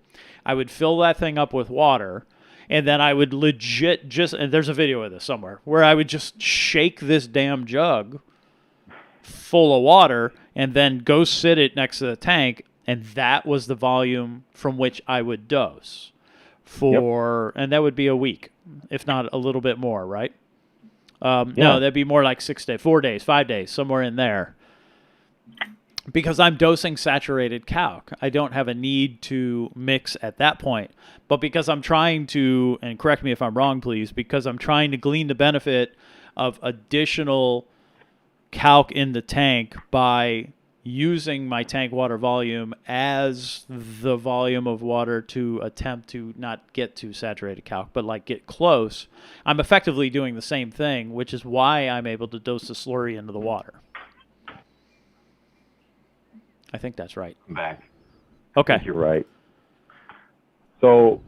I would fill that thing up with water, and then I would legit and there's a video of this somewhere, where I would just shake this damn jug full of water and then go sit it next to the tank, and that was the volume from which I would dose and that would be a week, if not a little bit more, right? No, that'd be more like 6 days, 4 days, 5 days, somewhere in there. Because I'm dosing saturated calc. I don't have a need to mix at that point. But because I'm trying to, and correct me if I'm wrong, please, because I'm trying to glean the benefit of additional calc in the tank by using my tank water volume as the volume of water to attempt to not get to saturated calc, but like get close, I'm effectively doing the same thing, which is why I'm able to dose the slurry into the water. I think that's right. I'm back. Okay. I think you're right. So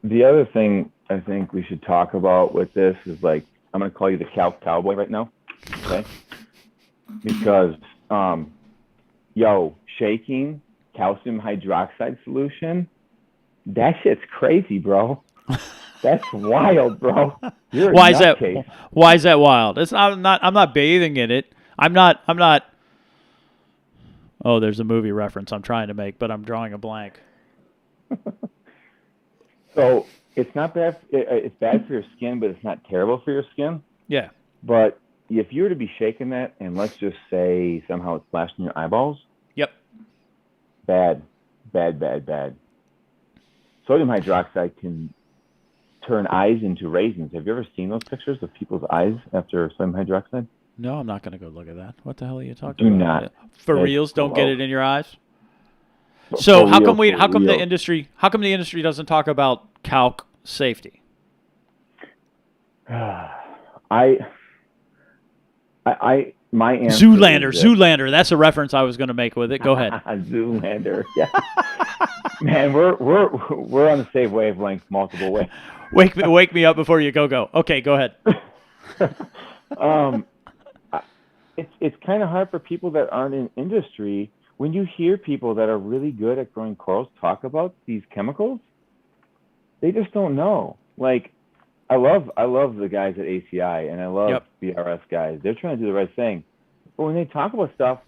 the other thing I think we should talk about with this is, like, I'm going to call you the calc cowboy right now. Okay. Because, shaking calcium hydroxide solution, that shit's crazy, bro. That's wild, bro. Why is that wild? It's not. I'm not bathing in it. I'm not. Oh, there's a movie reference I'm trying to make, but I'm drawing a blank. So it's not bad. It's bad for your skin, but it's not terrible for your skin. Yeah. But if you were to be shaking that, and let's just say somehow it's flashing your eyeballs. Yep. Bad. Sodium hydroxide can turn eyes into raisins. Have you ever seen those pictures of people's eyes after sodium hydroxide? No, I'm not going to go look at that. What the hell are you talking about? Do not. For reals, don't get it in your eyes? But so how come the industry doesn't talk about calc safety? My answer Zoolander. That's a reference I was going to make with it. Go ahead. Zoolander. Yeah. Man, we're on the same wavelength multiple ways. Wake me up before you go. Okay, go ahead. It's kind of hard for people that aren't in industry. When you hear people that are really good at growing corals talk about these chemicals, they just don't know. Like, I love the guys at ACI, and I love Yep. BRS guys. They're trying to do the right thing, but when they talk about stuff,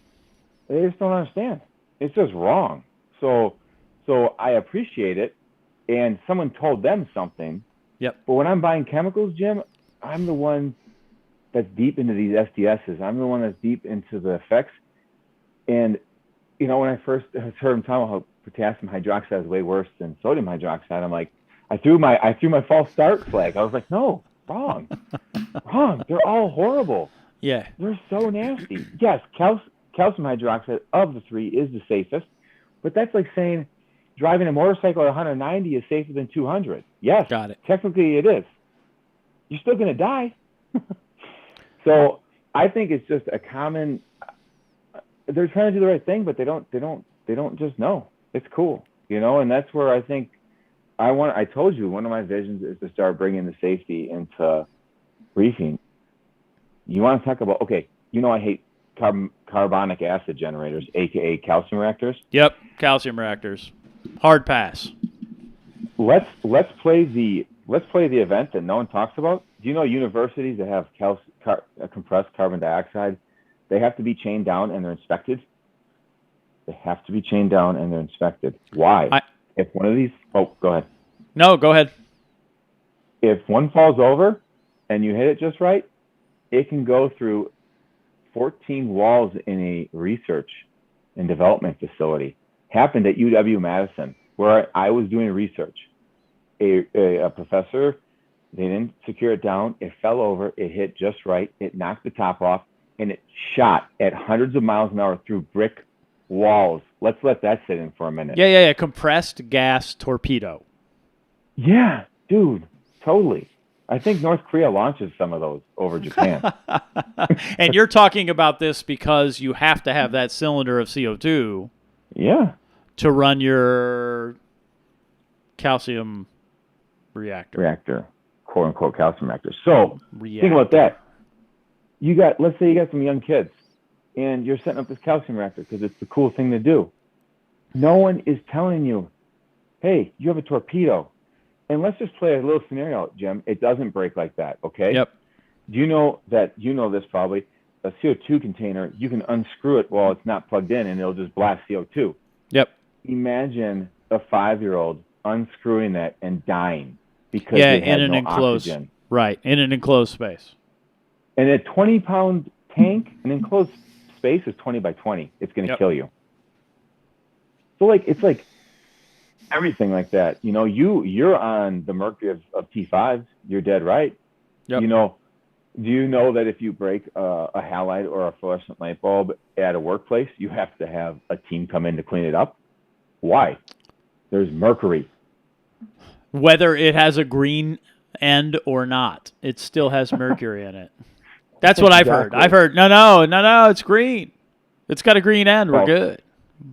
they just don't understand. It's just wrong. So I appreciate it, and someone told them something. Yep. But when I'm buying chemicals, Jim, I'm the one that's deep into these SDSs. I'm the one that's deep into the effects. And when I first heard him talking about how potassium hydroxide is way worse than sodium hydroxide, I'm like, I threw my false start flag. I was like, no, wrong. They're all horrible. Yeah. They're so nasty. Yes, calcium hydroxide of the three is the safest, but that's like saying driving a motorcycle at 190 is safer than 200. Yes, Got it. Technically it is. You're still going to die. So I think it's just a common. They're trying to do the right thing, but they don't just know. It's cool, and that's where I think I told you one of my visions is to start bringing the safety into briefing. You want to talk about, okay, I hate carbonic acid generators, aka calcium reactors. Yep, calcium reactors. Hard pass. Let's play the event that no one talks about. Do you know universities that have compressed carbon dioxide? They have to be chained down and they're inspected. Why? If one of these, go ahead. No, go ahead. If one falls over and you hit it just right, it can go through 14 walls in a research and development facility. Happened at UW-Madison, where I was doing research. A professor, they didn't secure it down. It fell over. It hit just right. It knocked the top off, and it shot at hundreds of miles an hour through brick walls. Let's let that sit in for a minute. Yeah. Compressed gas torpedo. Yeah, dude, totally. I think North Korea launches some of those over Japan. And you're talking about this because you have to have that cylinder of CO2 to run your calcium reactor, quote unquote calcium reactor. So think about that. Let's say you got some young kids and you're setting up this calcium reactor because it's the cool thing to do. No one is telling you, hey, you have a torpedo. And let's just play a little scenario, Jim. It doesn't break like that, okay? Yep. Do you know this probably, a CO2 container, you can unscrew it while it's not plugged in and it'll just blast CO2. Yep. Imagine a 5-year-old unscrewing that and dying because it had in an enclosed oxygen. Right, in an enclosed space. And a 20-pound tank, an enclosed space is 20 by 20. It's going to kill you. So it's like everything like that. You're on the mercury of T5s. You're dead right. Yep. Do you know that if you break a halide or a fluorescent light bulb at a workplace, you have to have a team come in to clean it up? Why? There's mercury. Whether it has a green end or not, it still has mercury in it. That's what I've heard. I've heard, no, it's green. It's got a green end. We're good.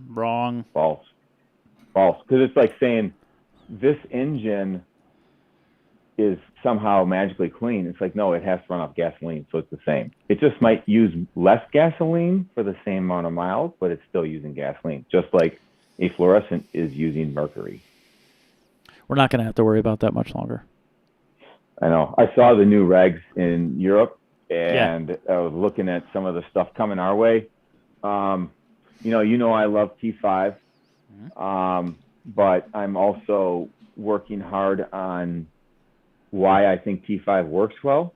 Wrong. False. Because it's like saying this engine is somehow magically clean. It's like, no, it has to run off gasoline, so it's the same. It just might use less gasoline for the same amount of miles, but it's still using gasoline, just like a fluorescent is using mercury. We're not going to have to worry about that much longer. I know. I saw the new regs in Europe, and I was looking at some of the stuff coming our way. I love T5, but I'm also working hard on why I think T5 works well,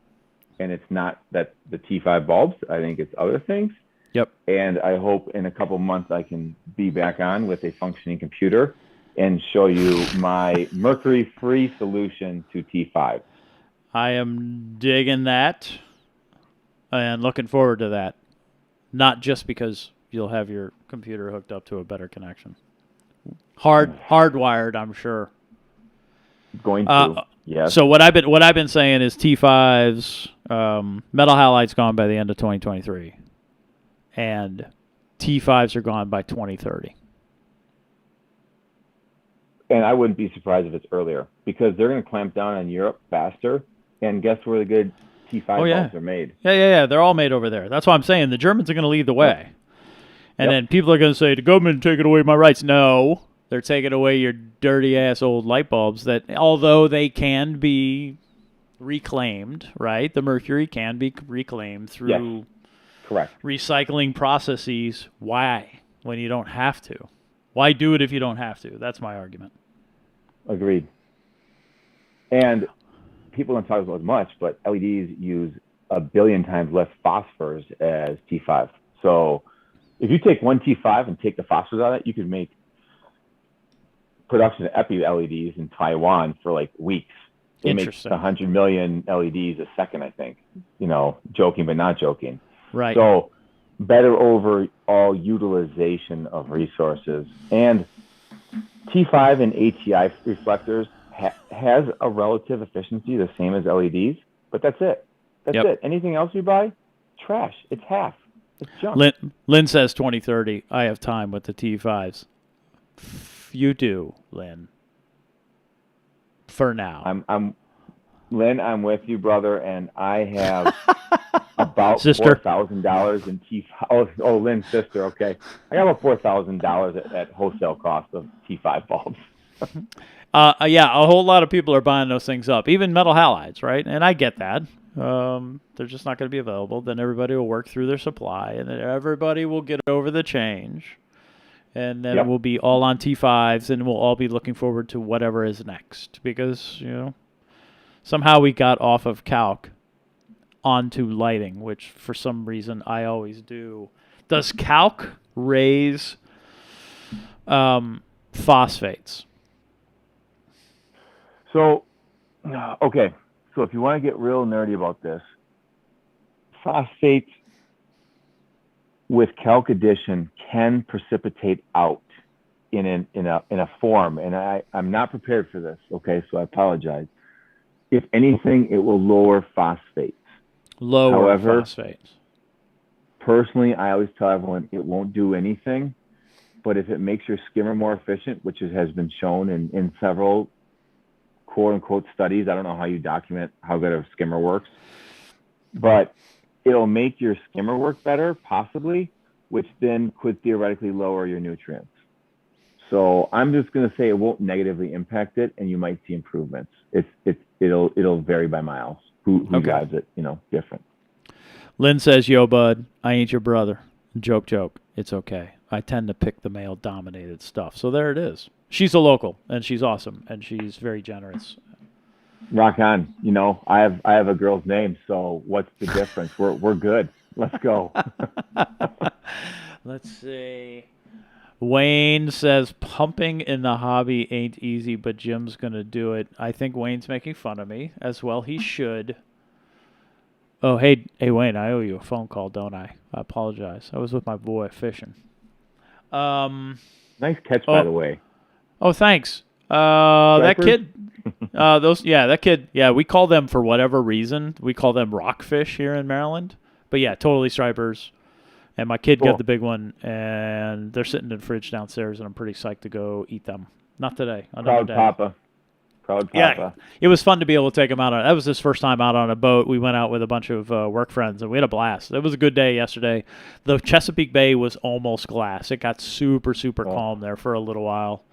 and it's not that the T5 bulbs. I think it's other things. Yep. And I hope in a couple months I can be back on with a functioning computer and show you my mercury-free solution to T5. I am digging that and looking forward to that. Not just because you'll have your computer hooked up to a better connection. Hardwired, I'm sure. Going to, yes. So what I've been saying is T5's metal halide's gone by the end of 2023, and T5s are gone by 2030. And I wouldn't be surprised if it's earlier because they're going to clamp down on Europe faster. And guess where the good T5 bulbs are made? Yeah. They're all made over there. That's why I'm saying the Germans are going to lead the way. And then people are going to say, the government taking away my rights. No, they're taking away your dirty-ass old light bulbs that, although they can be reclaimed, right? The mercury can be reclaimed through Correct. recycling processes. Why? When you don't have to. Why do it if you don't have to? That's my argument. Agreed. And people don't talk about it much, but LEDs use 1 billion times less phosphors as T5. So if you take one T5 and take the phosphors out of it, you could make production of epi LEDs in Taiwan for like weeks. They make 100 million LEDs a second, I think. You know, joking but not joking. Right. So better overall utilization of resources. And T5 and ATI reflectors has a relative efficiency the same as LEDs, but that's it. That's it. Anything else you buy, trash. It's half. It's junk. Lynn says 2030. I have time with the T5s. You do, Lynn. For now. Lynn, I'm with you, brother, and I have about $4,000 in T5. Oh, Lynn's sister, okay. I got about $4,000 at wholesale cost of T5 bulbs. Yeah, a whole lot of people are buying those things up, even metal halides, right? And I get that. They're just not going to be available. Then everybody will work through their supply, and then everybody will get over the change. And then we'll be all on T5s, and we'll all be looking forward to whatever is next. Because, you know, somehow we got off of Calc onto lighting, which for some reason I always do. Does Calc raise phosphates? So, okay. So if you want to get real nerdy about this, phosphates with calc addition can precipitate out in a form, and I'm not prepared for this. Okay, so I apologize. If anything, it will lower phosphates. However, phosphates. Personally, I always tell everyone it won't do anything, but if it makes your skimmer more efficient, which has been shown in several quote-unquote studies, I don't know how you document how good a skimmer works, but it'll make your skimmer work better, possibly, which then could theoretically lower your nutrients. So I'm just going to say it won't negatively impact it, and you might see improvements. It'll vary by miles. Who drives it, different. Lynn says, "Yo, bud, I ain't your brother." Joke, joke. It's okay. I tend to pick the male-dominated stuff. So there it is. She's a local, and she's awesome, and she's very generous. Rock on. I have a girl's name, so what's the difference? We're good. Let's go. Let's see. Wayne says, pumping in the hobby ain't easy, but Jim's going to do it. I think Wayne's making fun of me, as well he should. Oh, hey, Wayne, I owe you a phone call, don't I? I apologize. I was with my boy fishing. Nice catch, by the way. Oh, thanks. That kid, that kid, we call them, for whatever reason, we call them rockfish here in Maryland. But yeah, totally stripers. And my kid got the big one, and they're sitting in the fridge downstairs, and I'm pretty psyched to go eat them. Not today. Proud Papa. Yeah, it was fun to be able to take him out. That was his first time out on a boat. We went out with a bunch of work friends, and we had a blast. It was a good day yesterday. The Chesapeake Bay was almost glass. It got super, super calm there for a little while.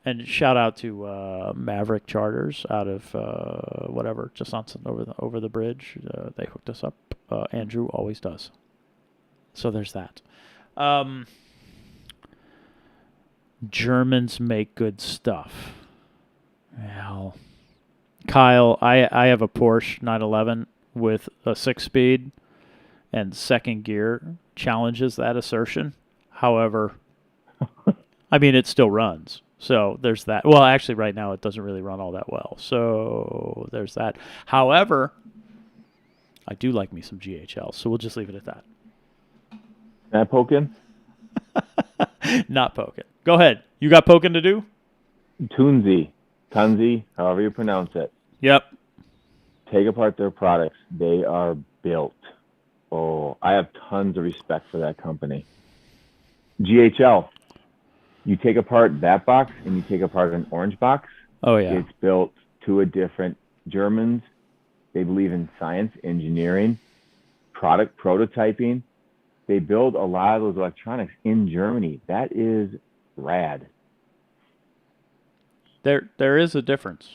And shout out to Maverick Charters out of just on over the bridge. They hooked us up. Andrew always does. So there's that. Germans make good stuff. Well, Kyle, I have a Porsche 911 with a 6-speed, and second gear challenges that assertion. However, I mean, it still runs. So there's that. Well, actually, right now it doesn't really run all that well. So there's that. However, I do like me some GHL, so we'll just leave it at that. Not poking? Not poking. Go ahead. You got poking to do? Tunzi, however you pronounce it. Yep. Take apart their products. They are built. Oh, I have tons of respect for that company. GHL. You take apart that box and you take apart an orange box. Oh, yeah. It's built to a different Germans. They believe in science, engineering, product prototyping. They build a lot of those electronics in Germany. That is rad. There is a difference.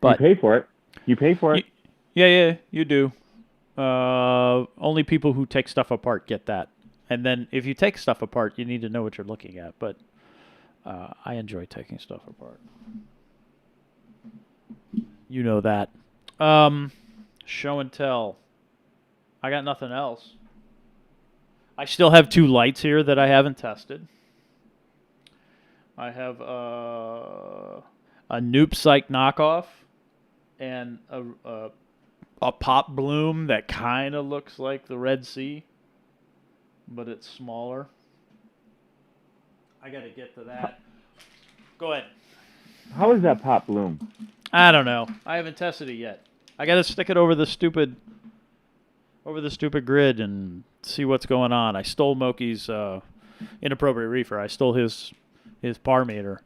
But you pay for it. You pay for it. Yeah, you do. Only people who take stuff apart get that. And then if you take stuff apart, you need to know what you're looking at. But I enjoy taking stuff apart. You know that. Show and tell. I got nothing else. I still have 2 lights here that I haven't tested. I have a Noop Psych knockoff and a pop bloom that kind of looks like the Red Sea, but it's smaller. I got to get to that. Go ahead. How is that pop bloom? I don't know. I haven't tested it yet. I got to stick it over the stupid grid and see what's going on. I stole Moki's inappropriate reefer. I stole his par meter,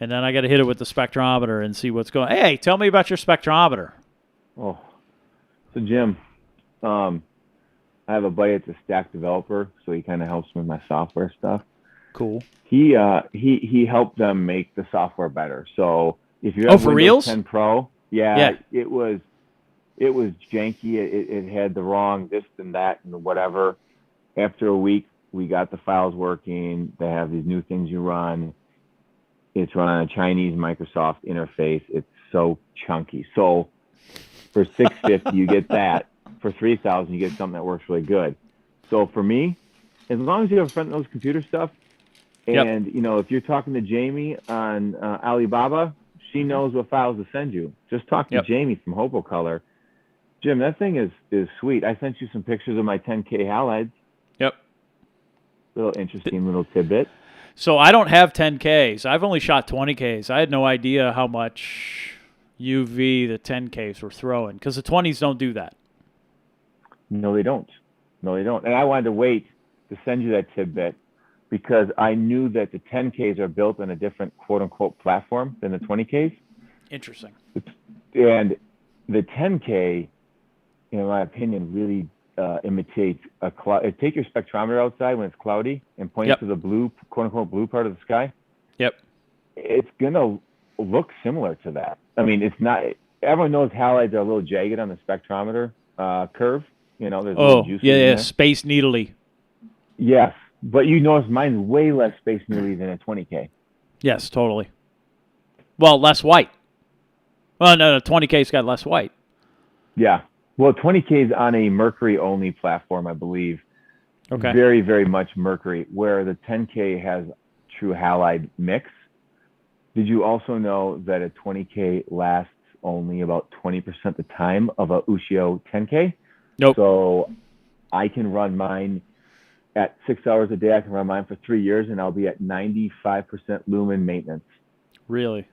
and then I got to hit it with the spectrometer and see what's going. Hey, tell me about your spectrometer. Oh, so Jim, I have a buddy that's a Stack developer, so he kind of helps me with my software stuff. Cool. He helped them make the software better. So if you have for Windows reals? 10 Pro, yeah. It was janky. It had the wrong this and that and whatever. After a week, we got the files working. They have these new things you run. It's run on a Chinese Microsoft interface. It's so chunky. So for $650, you get that. For $3,000, you get something that works really good. So for me, as long as you have front-nose computer stuff, and if you're talking to Jamie on Alibaba, she knows what files to send you. Just talk to Jamie from HoboColor. Jim, that thing is sweet. I sent you some pictures of my 10K halides. Yep. Little interesting little tidbit. So I don't have 10Ks. I've only shot 20Ks. I had no idea how much UV the 10Ks were throwing because the 20s don't do that. No, they don't. And I wanted to wait to send you that tidbit because I knew that the 10Ks are built on a different quote-unquote platform than the 20Ks. Interesting. And the 10K, in my opinion, really imitates a cloud. Take your spectrometer outside when it's cloudy and point it to the blue, quote-unquote blue part of the sky. Yep. It's going to look similar to that. I mean, it's not – everyone knows halides are a little jagged on the spectrometer curve. There's a little juice in there. Space needly. Yes, but you notice mine's way less space needly than a 20K. Yes, totally. Well, less white. Well, no, 20K's got less white. Yeah. Well, 20K is on a mercury-only platform, I believe. Okay. Very, very much mercury, where the 10K has true halide mix. Did you also know that a 20K lasts only about 20% the time of a Ushio 10K? Nope. So I can run mine at 6 hours a day. I can run mine for 3 years, and I'll be at 95% lumen maintenance. Really?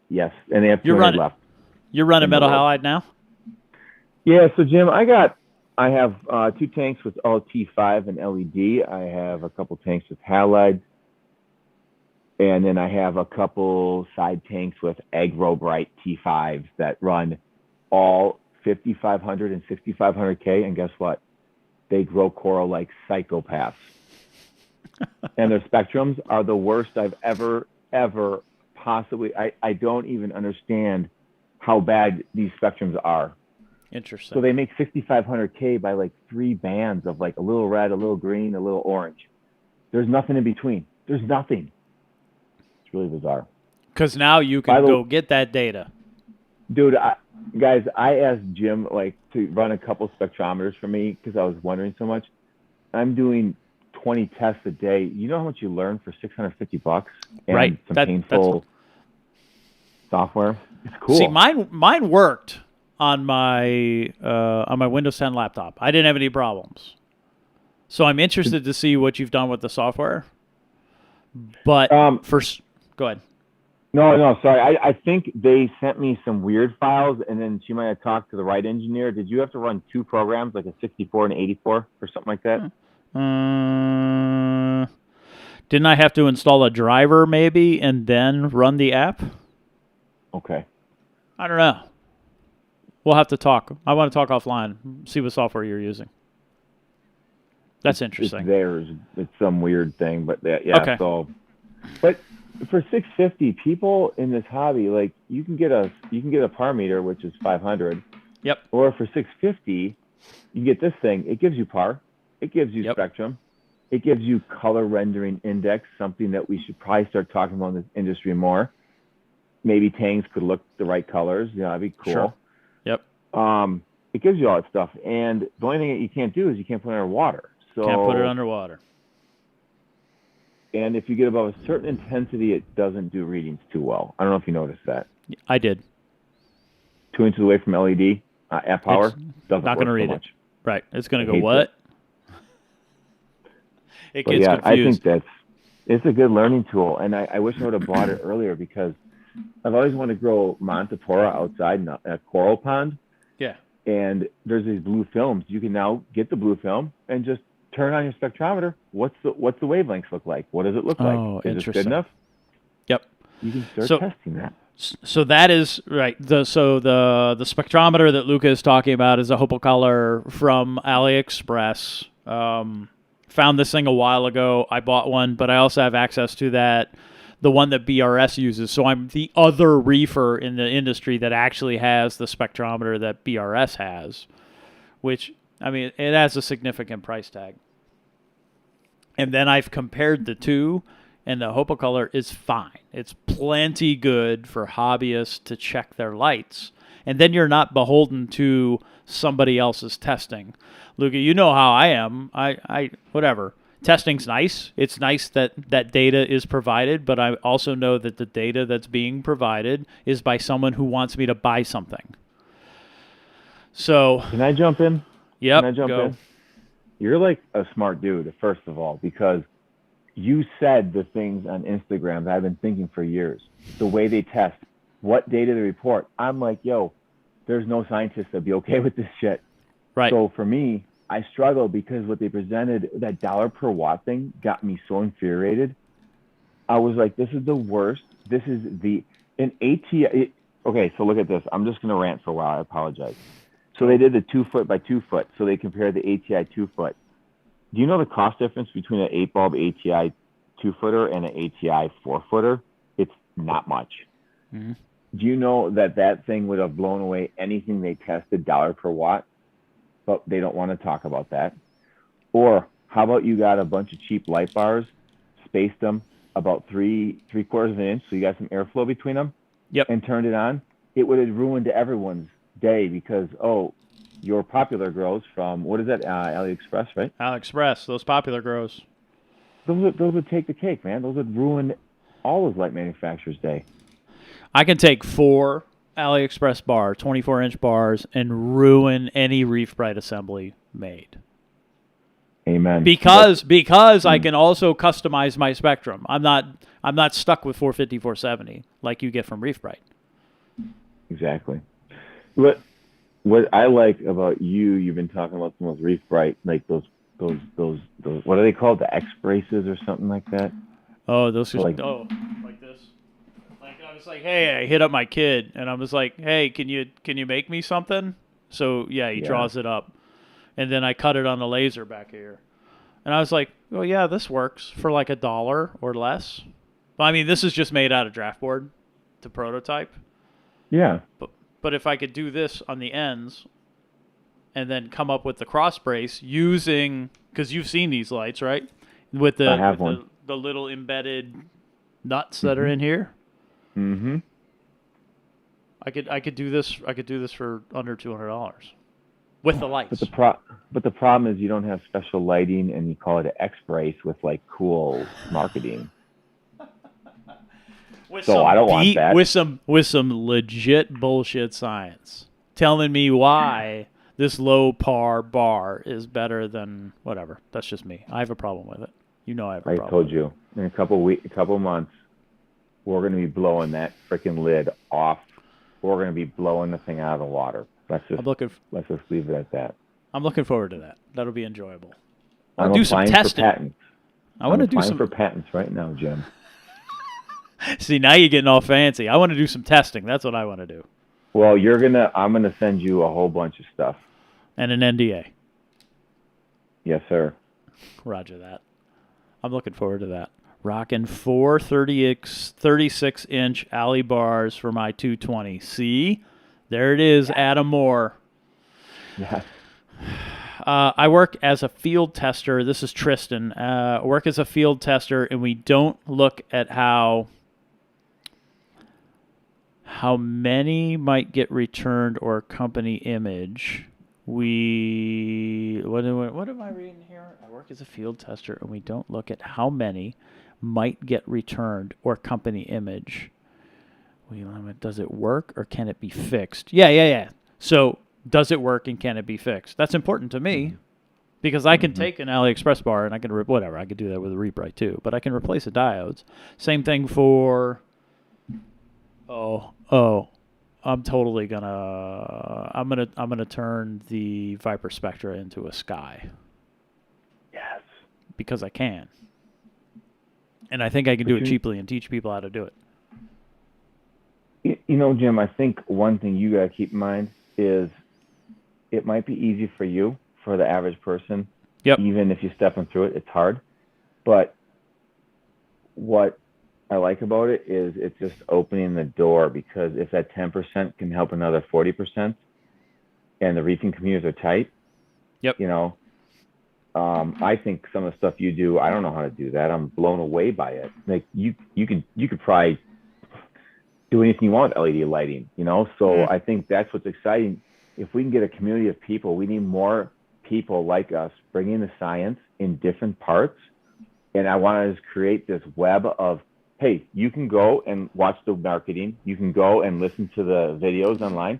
Yes, and they have 200 left. You're running metal halide now? Yeah, so Jim, I have 2 tanks with all T5 and LED. I have a couple tanks with halides. And then I have a couple side tanks with Agrobright T5s that run all 5500 and 6500K. And guess what? They grow coral like psychopaths. And their spectrums are the worst I've ever possibly. I don't even understand how bad these spectrums are. Interesting. So they make 6500K by like 3 bands of like a little red, a little green, a little orange. There's nothing in between. There's nothing. It's really bizarre. Because now you can go get that data. Dude, guys, I asked Jim to run a couple spectrometers for me because I was wondering so much. I'm doing 20 tests a day. You know how much you learn for $650 and some painful software? It's cool. See, mine worked on my Windows 10 laptop. I didn't have any problems. So I'm interested to see what you've done with the software. But first, go ahead. No, sorry. I think they sent me some weird files, and then she might have talked to the right engineer. Did you have to run 2 programs, like a 64 and 84 or something like that? Didn't I have to install a driver maybe and then run the app? Okay. I don't know. We'll have to talk. I want to talk offline, see what software you're using. That's interesting. It's some weird thing, but yeah. Okay. So, but for 650, people in this hobby, like you can get a par meter, which is 500. Yep. Or for 650, you get this thing. It gives you par. It gives you Yep. spectrum. It gives you color rendering index, something that we should probably start talking about in this industry more. Maybe tangs could look the right colors. That'd be cool. Sure. Yep. It gives you all that stuff. And the only thing that you can't do is you can't put it underwater. So Can't put it underwater. And if you get above a certain intensity, it doesn't do readings too well. I don't know if you noticed that. I did. 2 inches away from LED at power, It's doesn't not work going to so read much. it. Right. It's going to I go, hate what? It But gets yeah, confused. I think it's a good learning tool. And I wish I would have bought it earlier because I've always wanted to grow Montipora outside in a coral pond. Yeah. And there's these blue films. You can now get the blue film and just turn on your spectrometer. What's the wavelengths look like? What does it look like? Oh, Is it interesting. good enough? Yep. You can start testing that. So that is right. The spectrometer that Luca is talking about is a Hopocolor from AliExpress. Found this thing a while ago. I bought one, but I also have access to the one that BRS uses. So I'm the other reefer in the industry that actually has the spectrometer that BRS has, which, I mean, it has a significant price tag. And then I've compared the two, and the Hopocolor is fine. It's plenty good for hobbyists to check their lights. And then you're not beholden to somebody else's testing. Luca, you know how I am. I whatever. Testing's nice. It's nice that data is provided, but I also know that the data that's being provided is by someone who wants me to buy something. So, Can I jump in? Yep, Can I jump go. in? You're like a smart dude, first of all, because you said the things on Instagram that I've been thinking for years. The way they test, what data they report. I'm like, yo, there's no scientist that'd be okay with this shit. Right. So for me, I struggle because what they presented, that dollar per watt thing, got me so infuriated. I was like, this is the worst. This is an ATI. Okay, so look at this. I'm just going to rant for a while. I apologize. So they did the 2 foot by 2 foot. So they compared the ATI 2 foot. Do you know the cost difference between an 8 bulb ATI 2 footer and an ATI 4 footer? It's not much. Mm-hmm. Do you know that thing would have blown away anything they tested dollar per watt? But they don't want to talk about that. Or how about you got a bunch of cheap light bars, spaced them about three quarters of an inch, so you got some airflow between them, Yep. and turned it on? It would have ruined everyone's day because, your popular grows from, what is that, AliExpress, right? AliExpress, those popular grows. Those would take the cake, man. Those would ruin all those light manufacturers' day. I can take 4 AliExpress bar, 24-inch bars, and ruin any Reef Bright assembly made. Amen. Because I can also customize my spectrum. I'm not stuck with 450, 470 like you get from Reef Bright. Exactly. What I like about you've been talking about some of those Reef Bright, like those what are they called? The X braces or something like that? Oh, those are Like this. Like I was like, hey, I hit up my kid, and I was like, hey, can you make me something? So yeah, he draws it up, and then I cut it on the laser back here, and I was like, oh yeah, this works for like $1 or less. But I mean, this is just made out of draft board to prototype. Yeah. But if I could do this on the ends, and then come up with the cross brace using, because you've seen these lights, right? With the little embedded nuts that are in here. Mm-hmm. I could do this. I could do this for under $200 with the lights. But the problem is you don't have special lighting, and you call it an X brace with like cool marketing. So I don't want that. With some legit bullshit science telling me why this low par bar is better than whatever. That's just me. I have a problem with it. You know I have a problem. I told you in a couple months, we're going to be blowing that freaking lid off. We're going to be blowing the thing out of the water. Let's just leave it at that. I'm looking forward to that. That'll be enjoyable. I'm do some testing. For patents. I want to do some for patents right now, Jim. See, now you're getting all fancy. I want to do some testing. That's what I want to do. Well, I'm gonna send you a whole bunch of stuff. And an NDA. Yes, sir. Roger that. I'm looking forward to that. Rocking 36-inch alley bars for my 220. See? There it is, Adam Moore. Yeah. I work as a field tester. This is Tristan. I work as a field tester, and we don't look at how many might get returned or company image. What am I reading here? I work as a field tester, and we don't look at how many might get returned or company image. Does it work or can it be fixed? Yeah. So, does it work and can it be fixed? That's important to me because I can take an AliExpress bar and I can whatever. I could do that with a rebright too, but I can replace the diodes. Same thing for. I'm totally gonna. I'm gonna turn the Viper Spectra into a Sky. Yes. Because I can. And I think I can do it cheaply and teach people how to do it. You know, Jim, I think one thing you got to keep in mind is it might be easy for you, for the average person. Yep. Even if you step them through it, it's hard. But what I like about it is it's just opening the door, because if that 10% can help another 40% and the reefing communities are tight, yep. You know, I think some of the stuff you do, I don't know how to do that. I'm blown away by it. Like you could probably do anything you want with LED lighting, you know? So I think that's what's exciting. If we can get a community of people, we need more people like us bringing the science in different parts. And I want to just create this web of, hey, you can go and watch the marketing. You can go and listen to the videos online,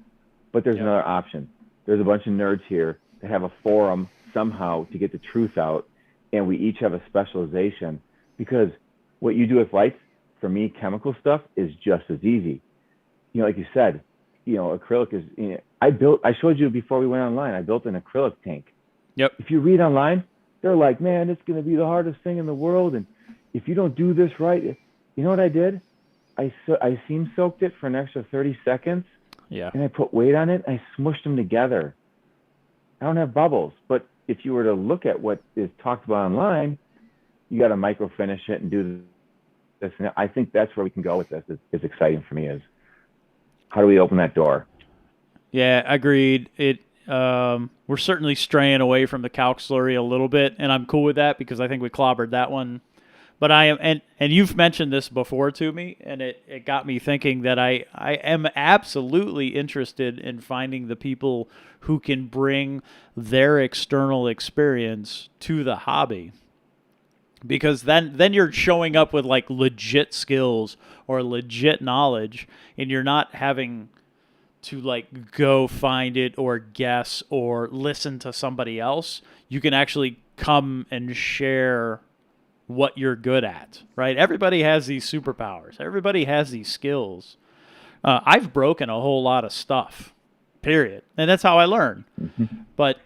but there's another option. There's a bunch of nerds here that have a forum somehow to get the truth out, and we each have a specialization, because what you do with lights, for me, chemical stuff is just as easy. You know, like you said, you know, acrylic is, you know, I showed you before we went online, I built an acrylic tank. Yep. If you read online, they're like, man, it's going to be the hardest thing in the world. And if you don't do this right, you know what I did? I seam soaked it for an extra 30 seconds. Yeah. And I put weight on it. I smushed them together. I don't have bubbles, but if you were to look at what is talked about online, you got to micro finish it and do this. And I think that's where we can go with this. Is exciting for me, is how do we open that door? Yeah, agreed. We're certainly straying away from the Calc slurry a little bit, and I'm cool with that because I think we clobbered that one. But I am, and you've mentioned this before to me, and it got me thinking that I am absolutely interested in finding the people who can bring their external experience to the hobby. Because then you're showing up with like legit skills or legit knowledge, and you're not having to like go find it or guess or listen to somebody else. You can actually come and share what you're good at, right? Everybody has these superpowers. Everybody has these skills. I've broken a whole lot of stuff, period. And that's how I learn. But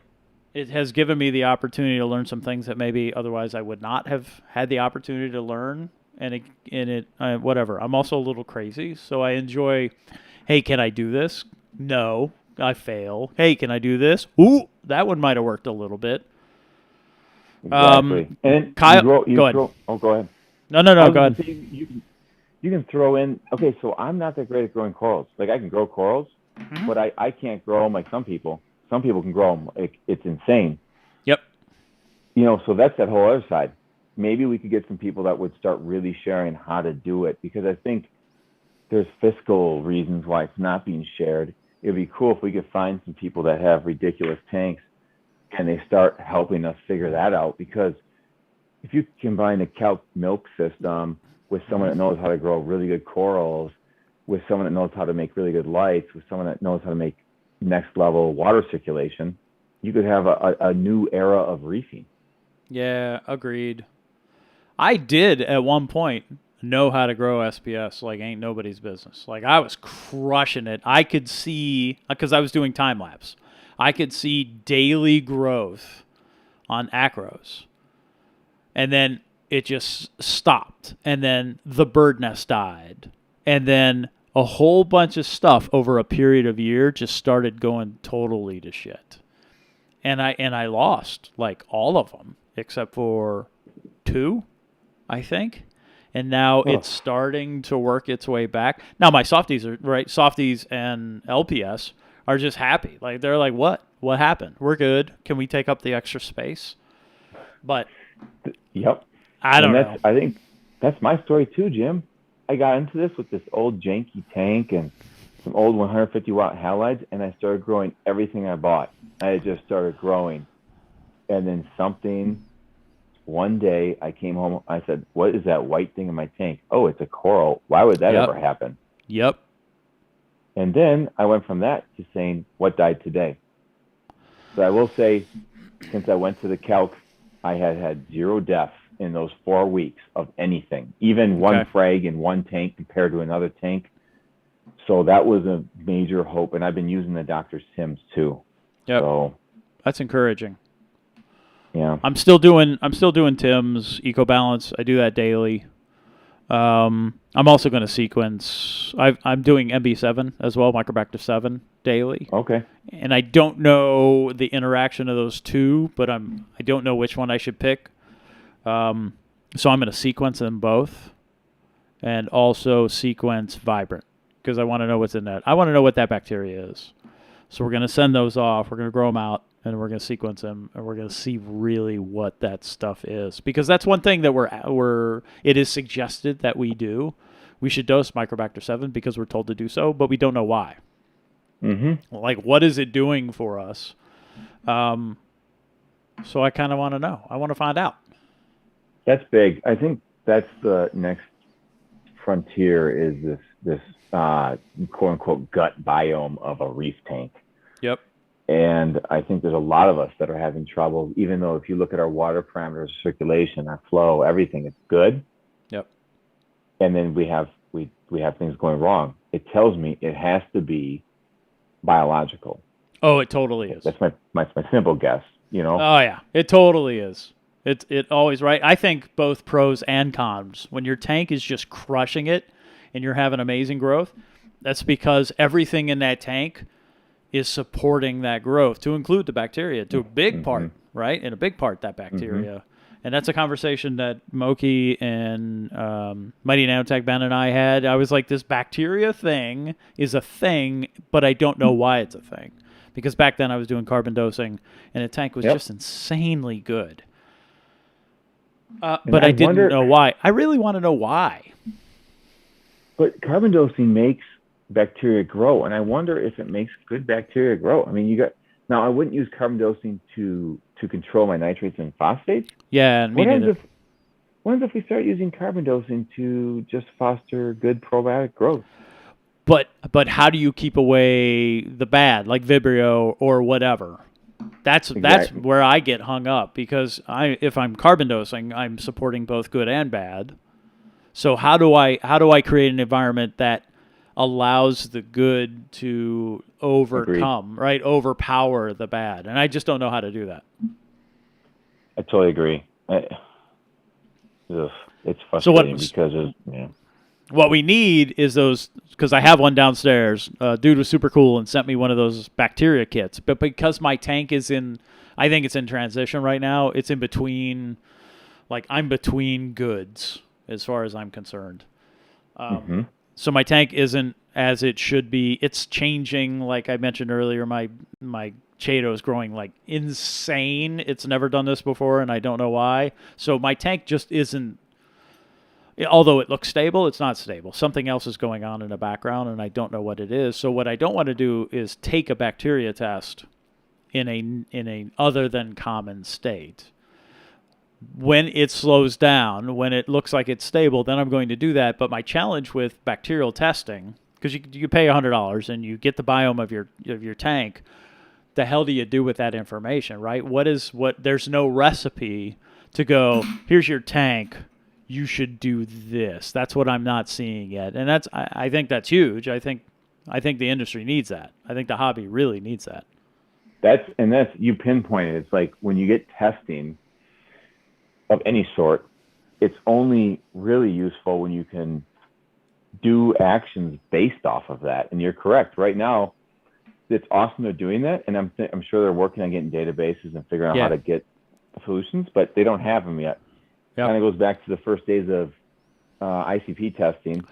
it has given me the opportunity to learn some things that maybe otherwise I would not have had the opportunity to learn. And whatever. I'm also a little crazy, so I enjoy, hey, can I do this? No, I fail. Hey, can I do this? Ooh, that one might have worked a little bit. Exactly. And Kyle, go ahead. Go ahead. No, go ahead. You can throw in, okay, so I'm not that great at growing corals. Like, I can grow corals, but I can't grow them like some people. Some people can grow them. It's insane. Yep. You know, so that's that whole other side. Maybe we could get some people that would start really sharing how to do it, because I think there's fiscal reasons why it's not being shared. It would be cool if we could find some people that have ridiculous tanks and they start helping us figure that out, because if you combine a Calc milk system with someone that knows how to grow really good corals, with someone that knows how to make really good lights, with someone that knows how to make next level water circulation, you could have a new era of reefing. Yeah, agreed. I did at one point know how to grow SPS like ain't nobody's business. Like, I was crushing it. I could see, because I was doing time lapse, I could see daily growth on acros. And then it just stopped. And then the bird nest died. And then a whole bunch of stuff over a period of year just started going totally to shit. And I lost like all of them except for 2, I think. and now Oh. it's starting to work its way back. Now my softies are right. Softies and LPS are just happy. Like they're like, what? What happened? We're good. Can we take up the extra space? But Yep. I don't know. I think that's my story too, Jim. I got into this with this old janky tank and some old 150 watt halides, and I started growing everything I bought. I just started growing, and then one day I came home. I said, "What is that white thing in my tank? Oh, it's a coral. Why would that ever happen?" Yep. And then I went from that to saying, "What died today?" But I will say, since I went to the Calc, I had 0 deaths in those 4 weeks of anything, even one frag in one tank compared to another tank. So that was a major hope, and I've been using the Dr. Sims too. Yep. So that's encouraging. Yeah. I'm still doing Tim's EcoBalance. I do that daily. I'm also going to sequence. I'm doing MB7 as well, Microbacter 7 daily. Okay. And I don't know the interaction of those two, but I don't know which one I should pick. So I'm going to sequence them both, and also sequence Vibrant because I want to know what's in that. I want to know what that bacteria is. So we're going to send those off. We're going to grow them out, and we're going to sequence them, and we're going to see really what that stuff is. Because that's one thing that it is suggested that we do. We should dose Microbacter 7 because we're told to do so, but we don't know why. Mm-hmm. Like, what is it doing for us? So I kind of want to know. I want to find out. That's big. I think that's the next frontier is this quote unquote gut biome of a reef tank. Yep. And I think there's a lot of us that are having trouble, even though if you look at our water parameters, circulation, our flow, everything, it's good. Yep. And then we have things going wrong. It tells me it has to be biological. Oh, it totally is. That's my simple guess, you know? Oh yeah, it totally is. It always right. I think both pros and cons. When your tank is just crushing it and you're having amazing growth, that's because everything in that tank is supporting that growth, to include the bacteria, to a big part, right? In a big part, that bacteria. And that's a conversation that Moki and Mighty Nanotech Ben and I had. I was like, this bacteria thing is a thing, but I don't know why it's a thing. Because back then I was doing carbon dosing, and the tank was just insanely good. But I didn't know why. I really want to know why. But carbon dosing makes bacteria grow, and I wonder if it makes good bacteria grow. I mean, I wouldn't use carbon dosing to control my nitrates and phosphates. Yeah, and what happens if we start using carbon dosing to just foster good probiotic growth? But how do you keep away the bad, like Vibrio or whatever? That's where I get hung up, because if I'm carbon dosing, I'm supporting both good and bad. So how do I create an environment that allows the good to overcome, right? Overpower the bad. And I just don't know how to do that. I totally agree. It's frustrating What we need is those, because I have one downstairs. Dude was super cool and sent me one of those bacteria kits. But because my tank is I think it's in transition right now. It's in between, like I'm between goods as far as I'm concerned. So my tank isn't as it should be. It's changing. Like I mentioned earlier, my Chaeto is growing like insane. It's never done this before, and I don't know why. So my tank just isn't, although it looks stable, it's not stable. Something else is going on in the background, and I don't know what it is. So what I don't want to do is take a bacteria test in a other than common state. When it slows down, when it looks like it's stable, then I'm going to do that. But my challenge with bacterial testing, because you pay $100 and you get the biome of your tank, the hell do you do with that information, right? There's no recipe to go, here's your tank, you should do this. That's what I'm not seeing yet. And I think that's huge. I think the industry needs that. I think the hobby really needs that. That's you pinpointed. It's like when you get testing of any sort, it's only really useful when you can do actions based off of that. And you're correct. Right now, it's awesome they're doing that, and I'm sure they're working on getting databases and figuring out how to get solutions, but they don't have them yet. Kind of goes back to the first days of ICP testing,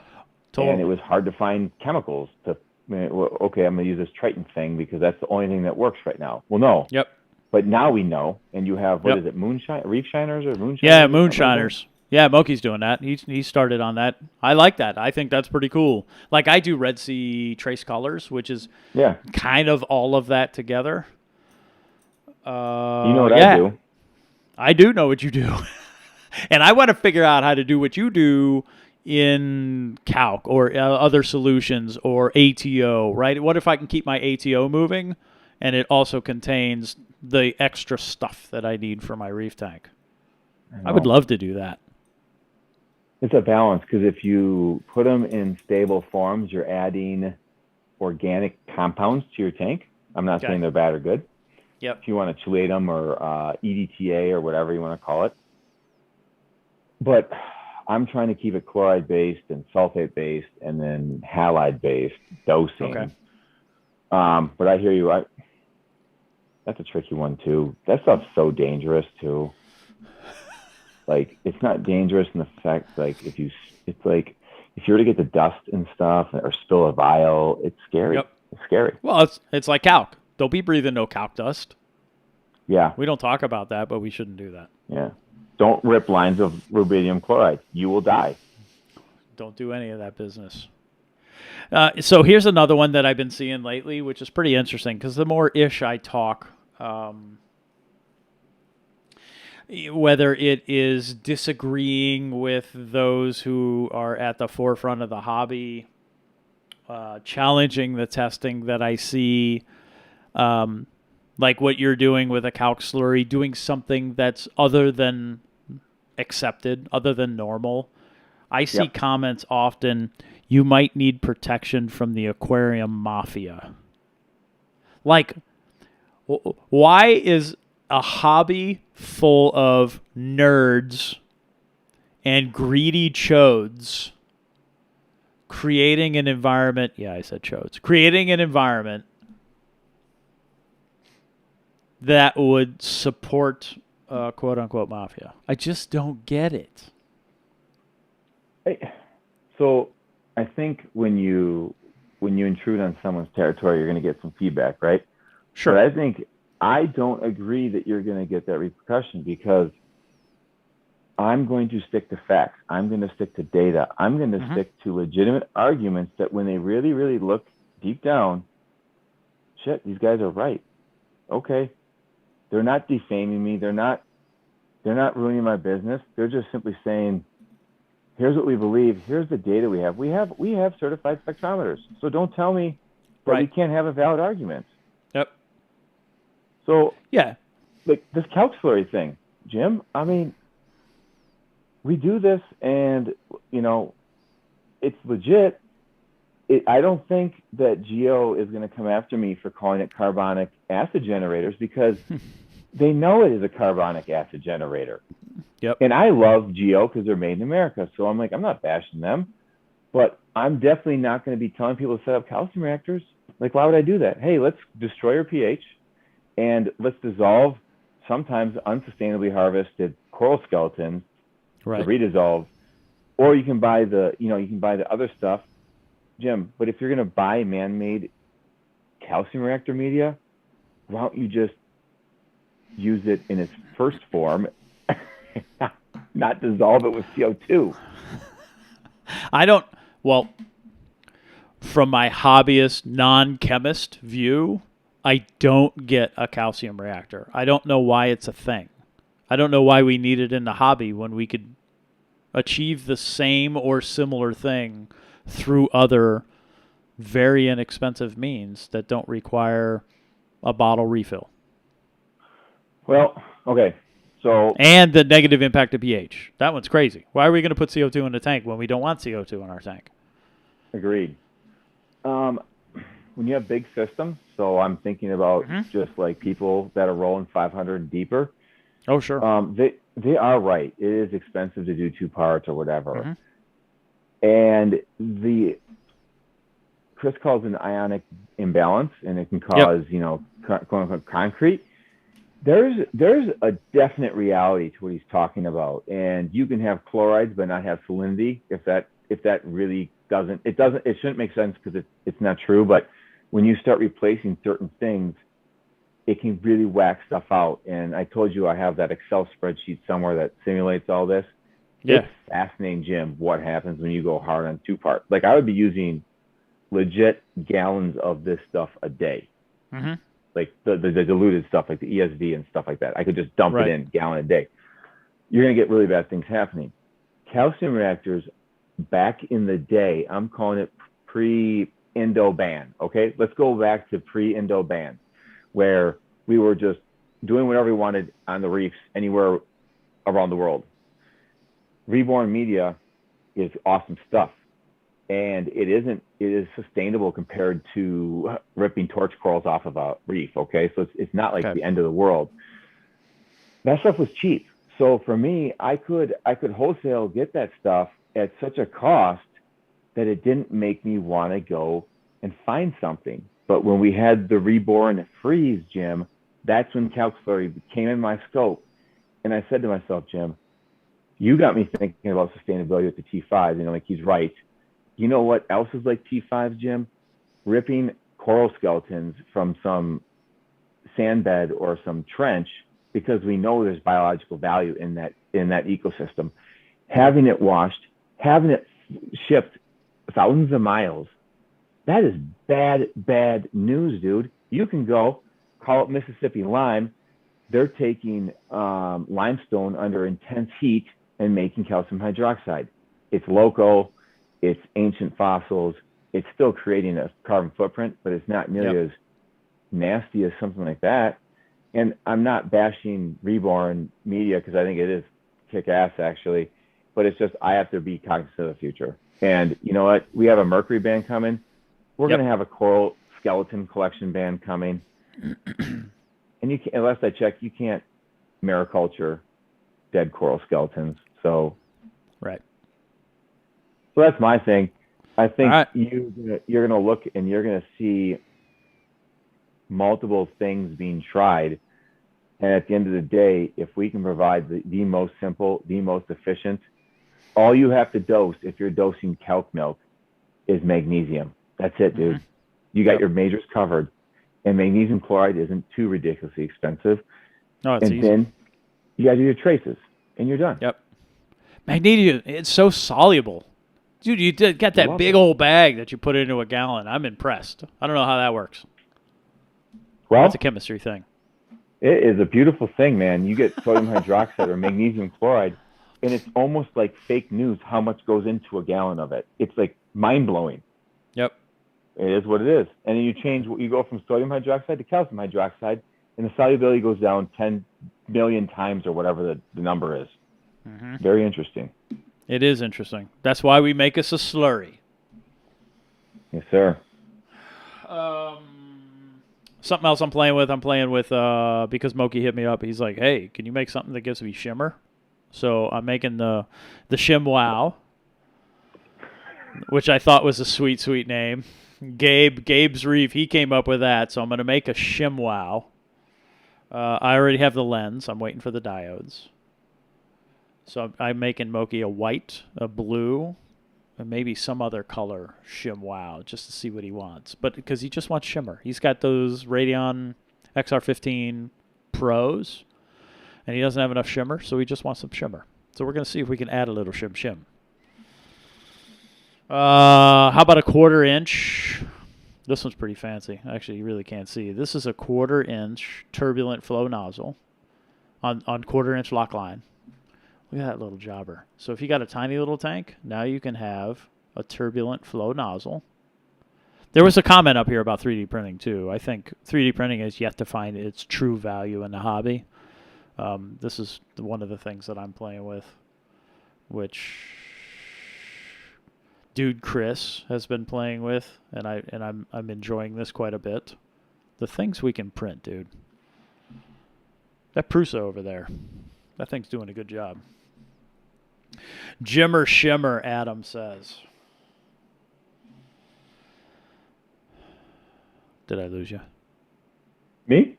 Totally. and it was hard to find chemicals to. Okay, I'm going to use this Triton thing because that's the only thing that works right now. Well, no. Yep. But now we know, and you have Yep. Is it moonshine, reef shiners or moonshiners? Yeah, moonshiners. Yeah, Moki's doing that. He started on that. I like that. I think that's pretty cool. Like I do Red Sea Trace Colors, which is kind of all of that together. You know what I do? I do know what you do. And I want to figure out how to do what you do in Calc or other solutions or ATO, right? What if I can keep my ATO moving and it also contains the extra stuff that I need for my reef tank? I would love to do that. It's a balance because if you put them in stable forms, you're adding organic compounds to your tank. I'm not saying they're bad or good. Yep. If you want to chelate them or EDTA or whatever you want to call it. But I'm trying to keep it chloride-based and sulfate-based and then halide-based dosing. Okay. But I hear you. That's a tricky one, too. That stuff's so dangerous, too. Like, it's not dangerous in the fact, like, if you were to get the dust and stuff or spill a vial, it's scary. Yep. It's scary. Well, it's like Calc. Don't be breathing no Calc dust. Yeah. We don't talk about that, but we shouldn't do that. Yeah. Don't rip lines of rubidium chloride. You will die. Don't do any of that business. So here's another one that I've been seeing lately, which is pretty interesting because the more ish I talk, whether it is disagreeing with those who are at the forefront of the hobby, challenging the testing that I see, like what you're doing with a calc slurry, doing something that's other than accepted, other than normal. I see comments often, you might need protection from the aquarium mafia. Like, why is a hobby full of nerds and greedy chodes creating an environment, creating an environment that would support quote-unquote mafia? I just don't get it. So I think when you intrude on someone's territory, you're going to get some feedback, right? Sure. But I don't agree that you're going to get that repercussion because I'm going to stick to facts. I'm going to stick to data. I'm going to stick to legitimate arguments that when they really, really look deep down, shit, these guys are right. Okay. They're not defaming me. They're not ruining my business. They're just simply saying, here's what we believe. Here's the data we have. We have certified spectrometers. So don't tell me that we can't have a valid argument. Yep. So yeah, like this calc slurry thing, Jim. I mean, we do this, and it's legit. I don't think that Geo is going to come after me for calling it carbonic acid generators because they know it is a carbonic acid generator. Yep. And I love Geo because they're made in America. So I'm like, I'm not bashing them, but I'm definitely not going to be telling people to set up calcium reactors. Like, why would I do that? Hey, let's destroy your pH and let's dissolve sometimes unsustainably harvested coral skeletons to redissolve. Or you can buy the other stuff, Jim. But if you're going to buy man-made calcium reactor media, why don't you just use it in its first form, not dissolve it with CO2? From my hobbyist, non-chemist view, I don't get a calcium reactor. I don't know why it's a thing. I don't know why we need it in the hobby when we could achieve the same or similar thing through other very inexpensive means that don't require a bottle refill. Well, okay. So and the negative impact of pH. That one's crazy. Why are we going to put CO2 in the tank when we don't want CO2 in our tank? Agreed. When you have big systems, so I'm thinking about just like people that are rolling 500 and deeper. Oh, sure. They are right. It is expensive to do 2 parts or whatever. And Chris calls it an ionic imbalance, and it can cause, quote unquote, concrete. There's a definite reality to what he's talking about, and you can have chlorides but not have salinity. If that really it shouldn't make sense because it's not true. But when you start replacing certain things, it can really whack stuff out. And I told you I have that Excel spreadsheet somewhere that simulates all this. Yeah. It's fascinating, Jim, what happens when you go hard on two part. Like I would be using legit gallons of this stuff a day. Mm-hmm. Like the diluted stuff, like the ESV and stuff like that. I could just dump Right. it in gallon a day. You're gonna get really bad things happening. Calcium reactors back in the day, I'm calling it pre-Indo ban. Okay, let's go back to pre-Indo ban, where we were just doing whatever we wanted on the reefs anywhere around the world. Reborn media is awesome stuff, and it is sustainable compared to ripping torch corals off of a reef. Okay, so it's not like the end of the world. That stuff was cheap, so for me, I could wholesale get that stuff at such a cost that it didn't make me want to go and find something. But when we had the reborn freeze, Jim, that's when Calc Slurry came in my scope, and I said to myself, Jim, you got me thinking about sustainability with the T5s. You know, like he's right. You know what else is like T5s, Jim? Ripping coral skeletons from some sandbed or some trench because we know there's biological value in that ecosystem. Having it washed, having it shipped thousands of miles, that is bad news, dude. You can go call up Mississippi Lime. They're taking limestone under intense heat and making calcium hydroxide. It's local, it's ancient fossils, it's still creating a carbon footprint, but it's not nearly as nasty as something like that. And I'm not bashing reborn media because I think it is kick-ass actually, but it's just I have to be cognizant of the future. And you know what? We have a mercury ban coming. We're going to have a coral skeleton collection ban coming. And you can't, unless I check, you can't mariculture dead coral skeletons. So, right. So that's my thing. I think you're gonna look and you're gonna see multiple things being tried. And at the end of the day, if we can provide the most simple, the most efficient, all you have to dose if you're dosing calc milk is magnesium. That's it, dude. Mm-hmm. You got your majors covered. And magnesium chloride isn't too ridiculously expensive. No, it's and easy. Then you got to do your traces, and you're done. Yep. Magnesium, it's so soluble. Dude, you got that big old bag that you put into a gallon. I'm impressed. I don't know how that works. Well, that's a chemistry thing. It is a beautiful thing, man. You get sodium hydroxide or magnesium chloride, and it's almost like fake news how much goes into a gallon of it. It's like mind-blowing. Yep. It is what it is. And then you go from sodium hydroxide to calcium hydroxide, and the solubility goes down 10 million times or whatever the number is. Mm-hmm. Very interesting. It is interesting. That's why we make us a slurry. Yes, sir. Something else I'm playing with because Moki hit me up. He's like, hey, can you make something that gives me shimmer? So I'm making the Shim Wow, which I thought was a sweet, sweet name. Gabe's Reef, he came up with that, so I'm going to make a Shim Wow. I already have the lens. I'm waiting for the diodes. So I'm making Moki a white, a blue, and maybe some other color Shim Wow, just to see what he wants. But because he just wants shimmer. He's got those Radeon XR15 Pros, and he doesn't have enough shimmer, so he just wants some shimmer. So we're going to see if we can add a little shim. How about a 1/4 inch? This one's pretty fancy. Actually, you really can't see. This is a 1/4 inch turbulent flow nozzle on 1/4 inch lock line. Look at that little jobber. So if you got a tiny little tank, now you can have a turbulent flow nozzle. There was a comment up here about 3D printing too. I think 3D printing has yet to find its true value in the hobby. This is one of the things that I'm playing with, which dude Chris has been playing with, and I'm enjoying this quite a bit. The things we can print, dude. That Prusa over there, that thing's doing a good job. Jimmer Shimmer, Adam says. Did I lose you? Me?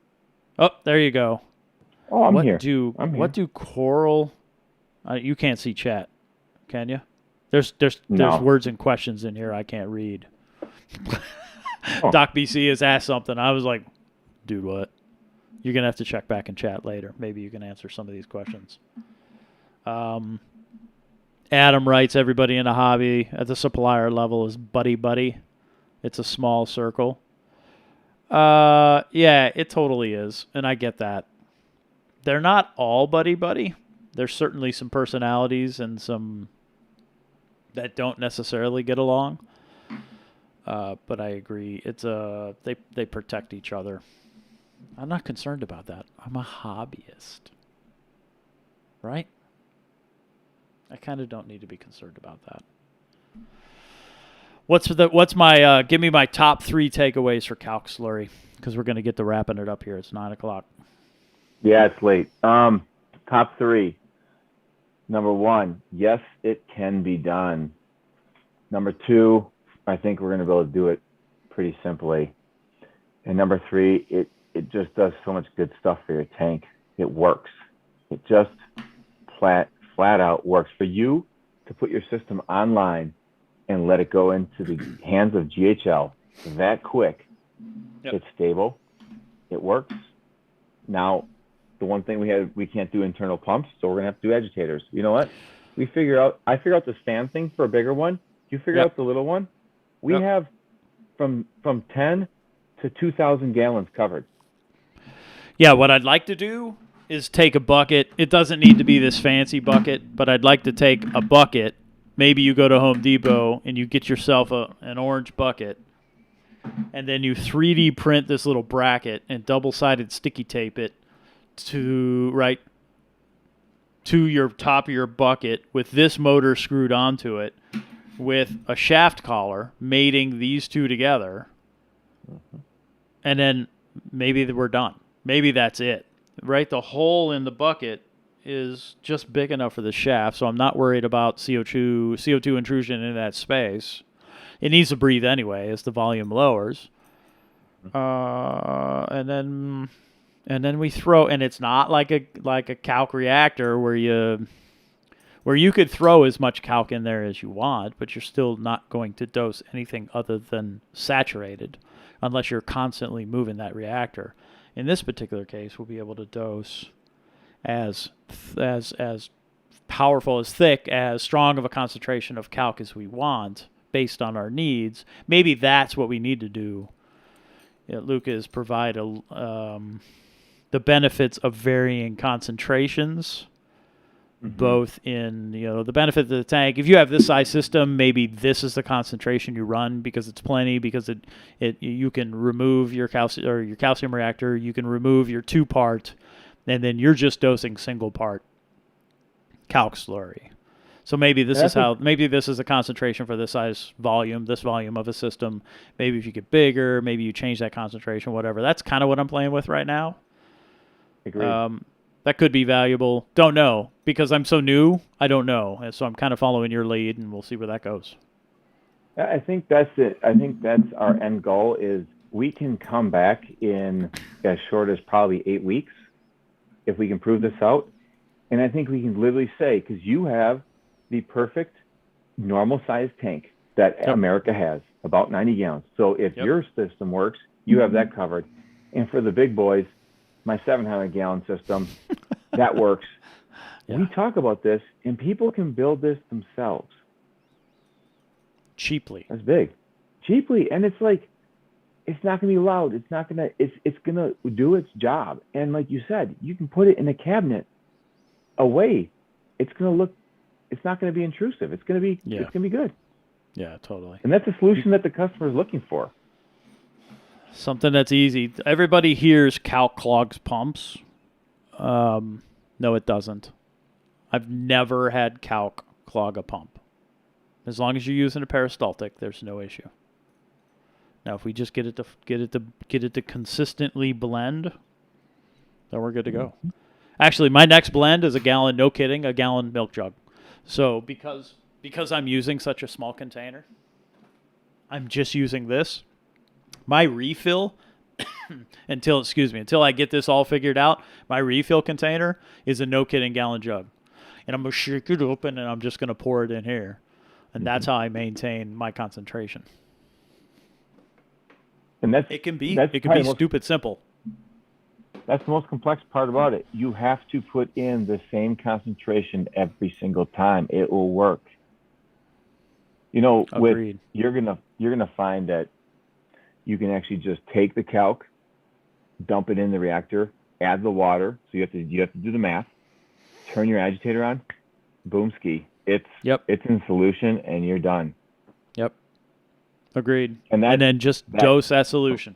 Oh, there you go. Oh, I'm what here. do I'm what here. do coral? You can't see chat, can you? There's No. words and questions in here I can't read. Oh, Doc BC has asked something. I was like, dude, what? You're gonna have to check back in chat later. Maybe you can answer some of these questions. Adam writes, everybody in a hobby at the supplier level is buddy buddy. It's a small circle. Yeah, it totally is, and I get that. They're not all buddy buddy. There's certainly some personalities and some that don't necessarily get along. But I agree. It's they protect each other. I'm not concerned about that. I'm a hobbyist, right? I kind of don't need to be concerned about that. What's my give me my top 3 takeaways for Calc Slurry, because we're going to get to wrapping it up here. It's 9:00. yeah, it's late. Top 3. Number 1, yes, it can be done. Number 2, I think we're going to be able to do it pretty simply. And number 3, it just does so much good stuff for your tank. It works. It just flat out works. For you to put your system online and let it go into the hands of GHL that quick, Yep. It's stable. It works. Now, the one thing we can't do internal pumps, so we're gonna have to do agitators. You know what? I figure out the fan thing for a bigger one. You figure Yep. out the little one. We Yep. have from 10 to 2,000 gallons covered. Yeah, what I'd like to do is take a bucket. It doesn't need to be this fancy bucket, but I'd like to take a bucket. Maybe you go to Home Depot and you get yourself an orange bucket, and then you 3D print this little bracket and double-sided sticky tape it to your top of your bucket with this motor screwed onto it with a shaft collar mating these two together, and then maybe we're done. Maybe that's it, right? The hole in the bucket is just big enough for the shaft, so I'm not worried about CO2 intrusion in that space. It needs to breathe anyway as the volume lowers. And then we throw, and it's not like a calc reactor where you could throw as much calc in there as you want, but you're still not going to dose anything other than saturated unless you're constantly moving that reactor. In this particular case, we'll be able to dose as powerful, as thick, as strong of a concentration of calc as we want based on our needs. Maybe that's what we need to do. Luca, is provide the benefits of varying concentrations, both in the benefit of the tank. If you have this size system, maybe this is the concentration you run because it's plenty, because you can remove your calcium reactor, you can remove your 2-part, and then you're just dosing single part calc slurry. So maybe this is a concentration for this size volume, this volume of a system. Maybe if you get bigger, maybe you change that concentration, whatever. That's kind of what I'm playing with right now. Agreed. That could be valuable. Don't know, because I'm so new. I don't know, and so I'm kind of following your lead, and we'll see where that goes. I think that's it. I think that's our end goal. Is we can come back in as short as probably 8 weeks if we can prove this out, and I think we can literally say, because you have the perfect normal size tank that America has, about 90 gallons. So if your system works, you have that covered. And for the big boys, my 700 gallon system, that works. Yeah. We talk about this, and people can build this themselves. Cheaply. That's big. Cheaply. And it's like, it's not going to be loud. It's not going to, it's going to do its job. And like you said, you can put it in a cabinet away. It's going to look, it's not going to be intrusive. It's going to be, it's going to be good. Yeah, totally. And that's a solution that the customer is looking for. Something that's easy. Everybody hears Calc clogs pumps. No, it doesn't. I've never had Calc clog a pump. As long as you're using a peristaltic, there's no issue. Now, if we just get it to consistently blend, then we're good to go. Actually, my next blend is a gallon. No kidding, a gallon milk jug. So because I'm using such a small container, I'm just using this. My refill until I get this all figured out, my refill container is a no kidding gallon jug. And I'm going to shake it open and I'm just going to pour it in here. And that's how I maintain my concentration. And it can be stupid simple. That's the most complex part about it. You have to put in the same concentration every single time. It will work. You know, Agreed. you're gonna find that you can actually just take the calc, dump it in the reactor, add the water. So you have to do the math. Turn your agitator on, boom ski. It's in solution and you're done. Yep. Agreed. And then just dose that solution.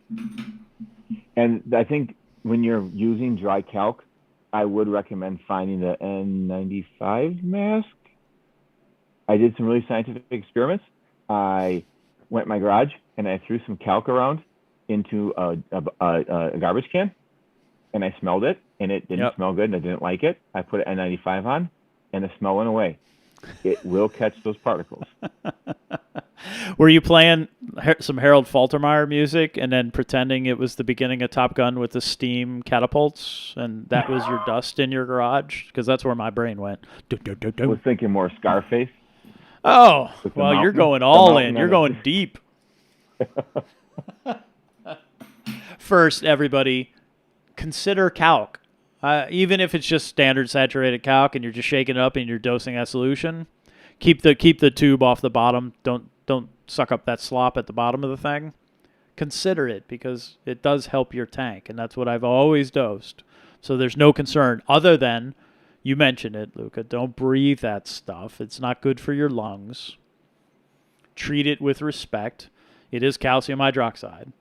And I think when you're using dry calc, I would recommend finding the N95 mask. I did some really scientific experiments. I went in my garage and I threw some calc around into a garbage can, and I smelled it, and it didn't smell good, and I didn't like it. I put an N95 on, and the smell went away. It will catch those particles. Were you playing some Harold Faltermeyer music and then pretending it was the beginning of Top Gun with the steam catapults, and that was your dust in your garage? Because that's where my brain went. I was thinking more Scarface. Oh, well, you're going all in. You're going deep. First, everybody, consider calc. Even if it's just standard saturated calc and you're just shaking it up and you're dosing that solution, keep the tube off the bottom. Don't suck up that slop at the bottom of the thing. Consider it, because it does help your tank, and that's what I've always dosed. So there's no concern other than, you mentioned it, Luca, don't breathe that stuff. It's not good for your lungs. Treat it with respect. It is calcium hydroxide.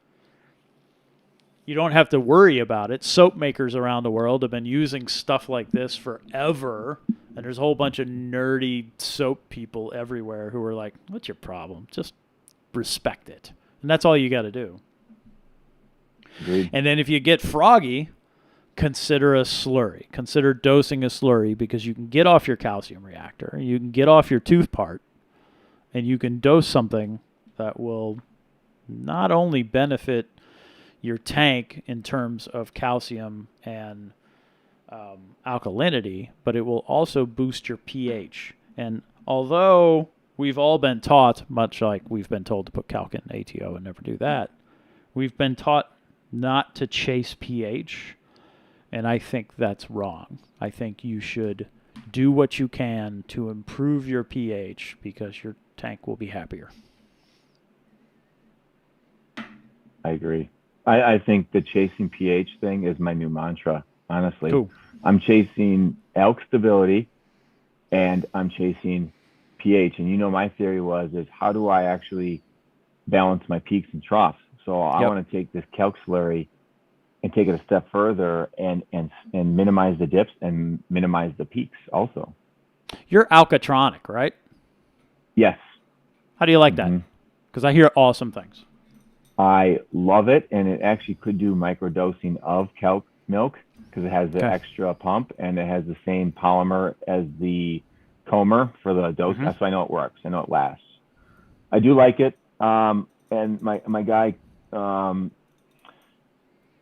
You don't have to worry about it. Soap makers around the world have been using stuff like this forever, and there's a whole bunch of nerdy soap people everywhere who are like, what's your problem? Just respect it. And that's all you got to do. Agreed. And then if you get froggy, consider a slurry. Consider dosing a slurry, because you can get off your calcium reactor, you can get off your tooth part, and you can dose something that will not only benefit your tank in terms of calcium and alkalinity, but it will also boost your pH. And although we've all been taught, much like we've been told to put calc in ATO and never do that, we've been taught not to chase pH, and I think that's wrong. I think you should do what you can to improve your pH, because your tank will be happier. I agree. I think the chasing pH thing is my new mantra, honestly. Cool. I'm chasing alk stability, and I'm chasing pH. And my theory is how do I actually balance my peaks and troughs? So I want to take this calc slurry and take it a step further and minimize the dips and minimize the peaks also. You're alkatronic, right? Yes. How do you like that? Because I hear awesome things. I love it, and it actually could do microdosing of calc milk, because it has the extra pump, and it has the same polymer as the Comer for the dose. That's why I know it works. I know it lasts. I do like it. And my guy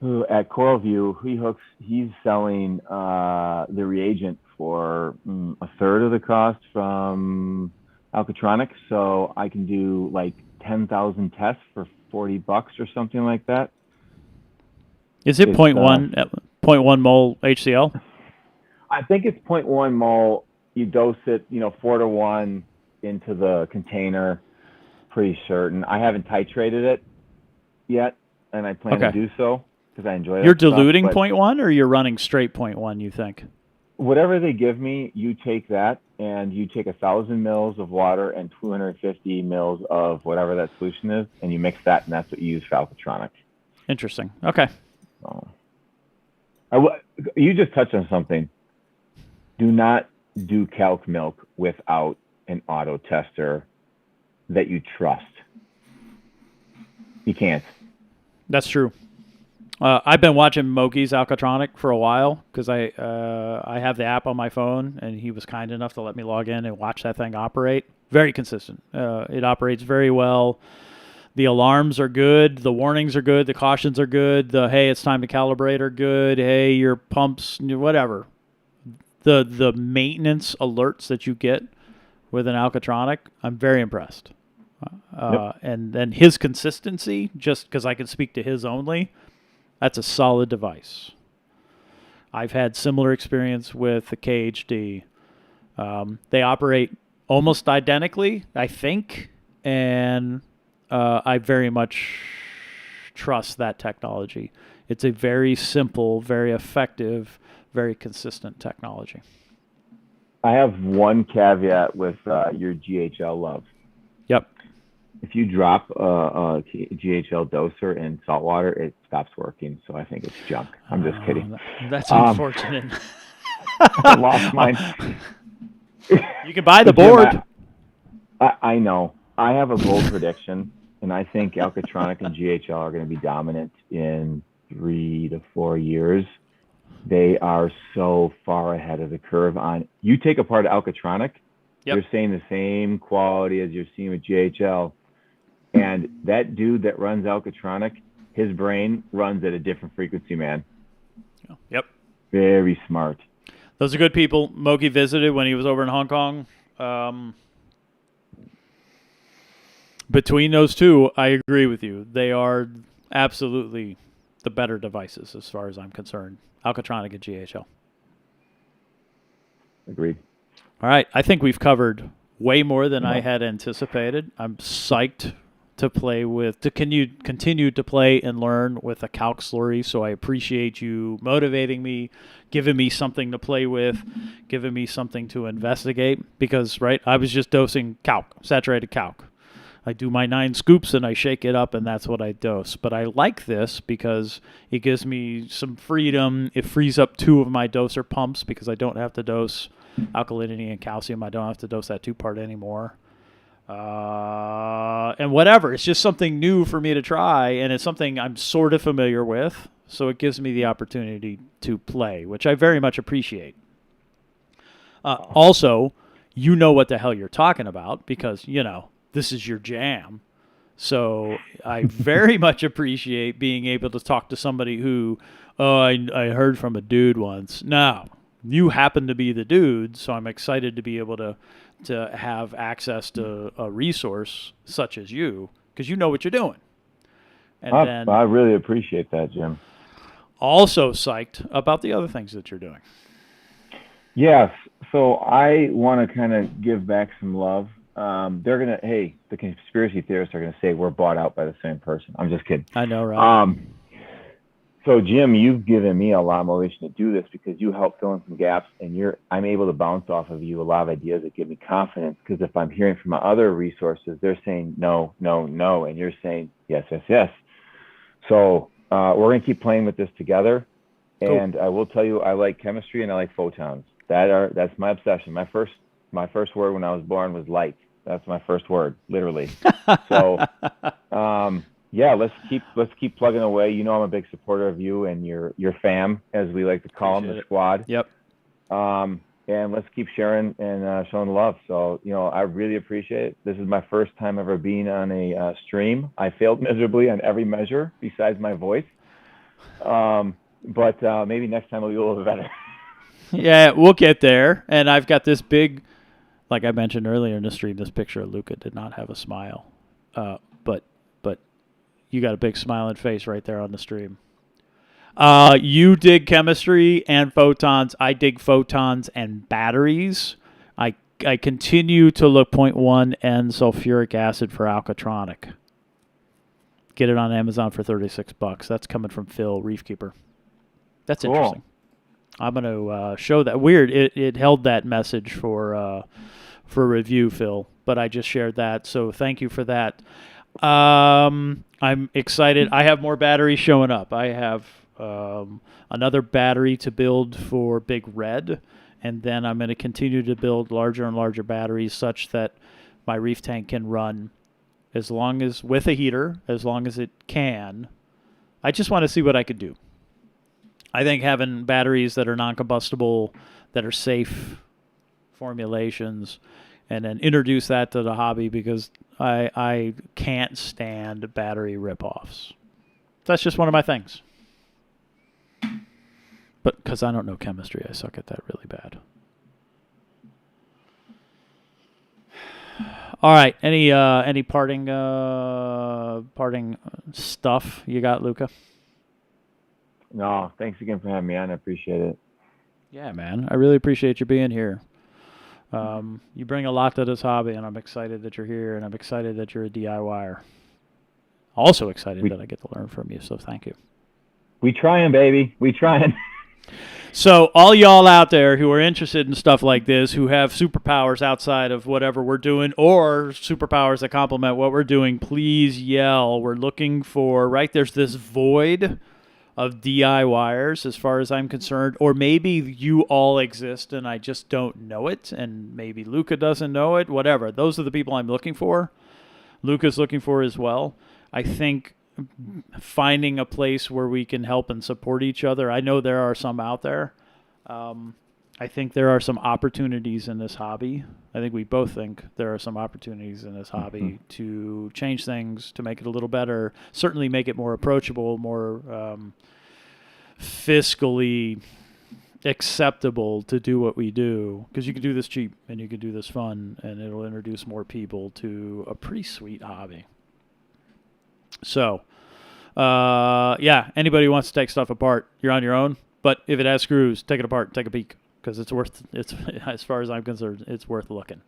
who at CoralView, he's selling the reagent for a third of the cost from Alkatronic. So I can do like 10,000 tests for $40 or something like that. Is it 0.1 mole HCl? I think it's 0.1 mole. You dose it, 4-to-1 into the container. Pretty certain. I haven't titrated it yet, and I plan to do so because I enjoy it. You're diluting 0.1, or you're running straight 0.1, you think? Whatever they give me, you take that, and you take 1,000 mils of water and 250 mils of whatever that solution is, and you mix that, and that's what you use for Alkatronic. Interesting. Okay. So, you just touched on something. Do not do calc milk without an auto tester that you trust. You can't. That's true. I've been watching Moki's Alkatronic for a while because I have the app on my phone, and he was kind enough to let me log in and watch that thing operate. Very consistent. It operates very well. The alarms are good. The warnings are good. The cautions are good. The, hey, it's time to calibrate are good. Hey, your pumps, whatever. The maintenance alerts that you get with an Alcatronic, I'm very impressed. And then his consistency, just because I can speak to his only, that's a solid device. I've had similar experience with the KHD. They operate almost identically, I think, and I very much trust that technology. It's a very simple, very effective, very consistent technology. I have one caveat with your GHL love. Yep. If you drop a GHL doser in salt water, it stops working. So I think it's junk. I'm just kidding. That's unfortunate. I lost mine. You can buy the board. I know. I have a bold prediction, and I think Alcatronic and GHL are going to be dominant in 3 to 4 years. They are so far ahead of the curve on. You take apart Alcatronic, yep. You're seeing the same quality as you're seeing with GHL. And that dude that runs Alcatronic, his brain runs at a different frequency, man. Yep. Very smart. Those are good people. Moki visited when he was over in Hong Kong. Between those two, I agree with you. They are absolutely the better devices as far as I'm concerned. Alcatronic and GHL. Agreed. All right. I think we've covered way more than I had anticipated. I'm psyched to play with, to continue to play and learn with a Calc slurry. So I appreciate you motivating me, giving me something to play with, giving me something to investigate. Because, right, I was just dosing Calc, saturated Calc. I do my 9 scoops and I shake it up and that's what I dose. But I like this because it gives me some freedom. It frees up 2 of my doser pumps because I don't have to dose alkalinity and calcium. I don't have to dose that 2-part anymore. And whatever. It's just something new for me to try, and it's something I'm sort of familiar with. So it gives me the opportunity to play, which I very much appreciate. Also, you know what the hell you're talking about because, this is your jam. So I very much appreciate being able to talk to somebody who, I heard from a dude once. No, you happen to be the dude, so I'm excited to be able to have access to a resource such as you, because you know what you're doing. And then I really appreciate that, Jim. Also psyched about the other things that you're doing. Yes. So I want to kind of give back some love. The conspiracy theorists are going to say we're bought out by the same person. I'm just kidding. I know, right? So Jim, you've given me a lot of motivation to do this because you help fill in some gaps, and I'm able to bounce off of you a lot of ideas that give me confidence. Because if I'm hearing from my other resources, they're saying no, no, no, and you're saying yes, yes, yes. So we're going to keep playing with this together. Cool. And I will tell you, I like chemistry and I like photons. That's my obsession. My first word when I was born was light. That's my first word, literally. So. Let's keep plugging away. I'm a big supporter of you and your fam, as we like to call them, the squad. Yep. And let's keep sharing and showing love. So, I really appreciate it. This is my first time ever being on a stream. I failed miserably on every measure besides my voice. But maybe next time it'll be a little bit better. Yeah, we'll get there. And I've got this big, like I mentioned earlier in the stream, this picture of Luca did not have a smile. But you got a big smiling face right there on the stream. You dig chemistry and photons. I dig photons and batteries. I continue to look 0.1 N sulfuric acid for Alcatronic. Get it on Amazon for $36. That's coming from Phil, Reefkeeper. That's cool. Interesting. I'm going to show that. Weird. It held that message for review, Phil, but I just shared that. So thank you for that. I'm excited. I have more batteries showing up. I have another battery to build for Big Red, and then I'm going to continue to build larger and larger batteries such that my reef tank can run with a heater, as long as it can. I just want to see what I could do. I think having batteries that are non-combustible, that are safe formulations, and then introduce that to the hobby, because I can't stand battery ripoffs. That's just one of my things. But because I don't know chemistry, I suck at that really bad. All right. Any parting stuff you got, Luca? No, thanks again for having me on. I appreciate it. Yeah, man. I really appreciate you being here. You bring a lot to this hobby, and I'm excited that you're here, and I'm excited that you're a DIYer. Also excited that I get to learn from you, so thank you. We trying, baby. We trying. So all y'all out there who are interested in stuff like this, who have superpowers outside of whatever we're doing or superpowers that complement what we're doing, please yell. We're looking for, right, there's this void of DIYers as far as I'm concerned, or maybe you all exist and I just don't know it, and maybe Luca doesn't know it, whatever. Those are the people I'm looking for. Luca's looking for as well. I think finding a place where we can help and support each other. I know there are some out there. I think there are some opportunities in this hobby. I think we both think there are some opportunities in this hobby to change things, to make it a little better, certainly make it more approachable, more fiscally acceptable to do what we do, because you can do this cheap and you can do this fun, and it'll introduce more people to a pretty sweet hobby. So, yeah, anybody who wants to take stuff apart, you're on your own. But if it has screws, take it apart, take a peek, because it's as far as I'm concerned, it's worth looking.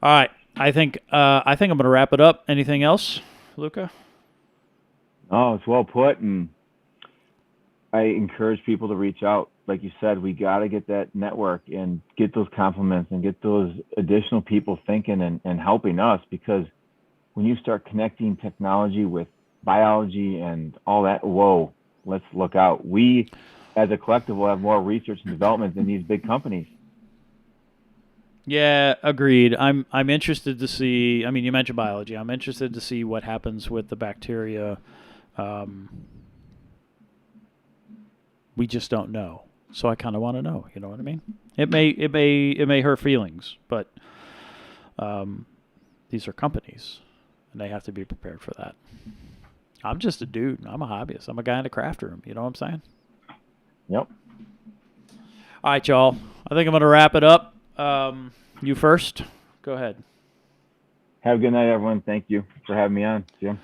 All right, I think I'm going to wrap it up. Anything else, Luca? Oh, it's well put, and I encourage people to reach out. Like you said, we got to get that network and get those compliments and get those additional people thinking and helping us, because when you start connecting technology with biology and all that, whoa, let's look out. We, as a collective, will have more research and development than these big companies. Yeah, agreed. I'm interested to see. I mean, you mentioned biology. I'm interested to see what happens with the bacteria. We just don't know, so I kind of want to know. You know what I mean? It may hurt feelings, but these are companies, and they have to be prepared for that. I'm just a dude. I'm a hobbyist. I'm a guy in the craft room. You know what I'm saying? Yep. All right, y'all. I think I'm going to wrap it up. You first. Go ahead. Have a good night, everyone. Thank you for having me on, Jim.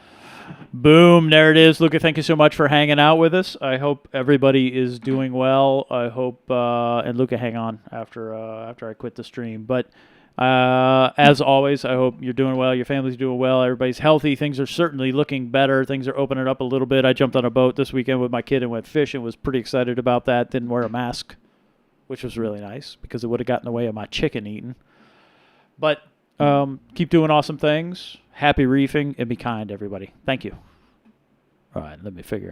Boom. There it is. Luca, thank you so much for hanging out with us. I hope everybody is doing well. I hope, and Luca, hang on after I quit the stream. But as always, I hope you're doing well. Your family's doing well. Everybody's healthy. Things are certainly looking better. Things are opening up a little bit. I jumped on a boat this weekend with my kid and went fishing. Was pretty excited about that. Didn't wear a mask, which was really nice because it would have gotten in the way of my chicken eating. But keep doing awesome things. Happy reefing and be kind, everybody. Thank you. All right, let me figure out.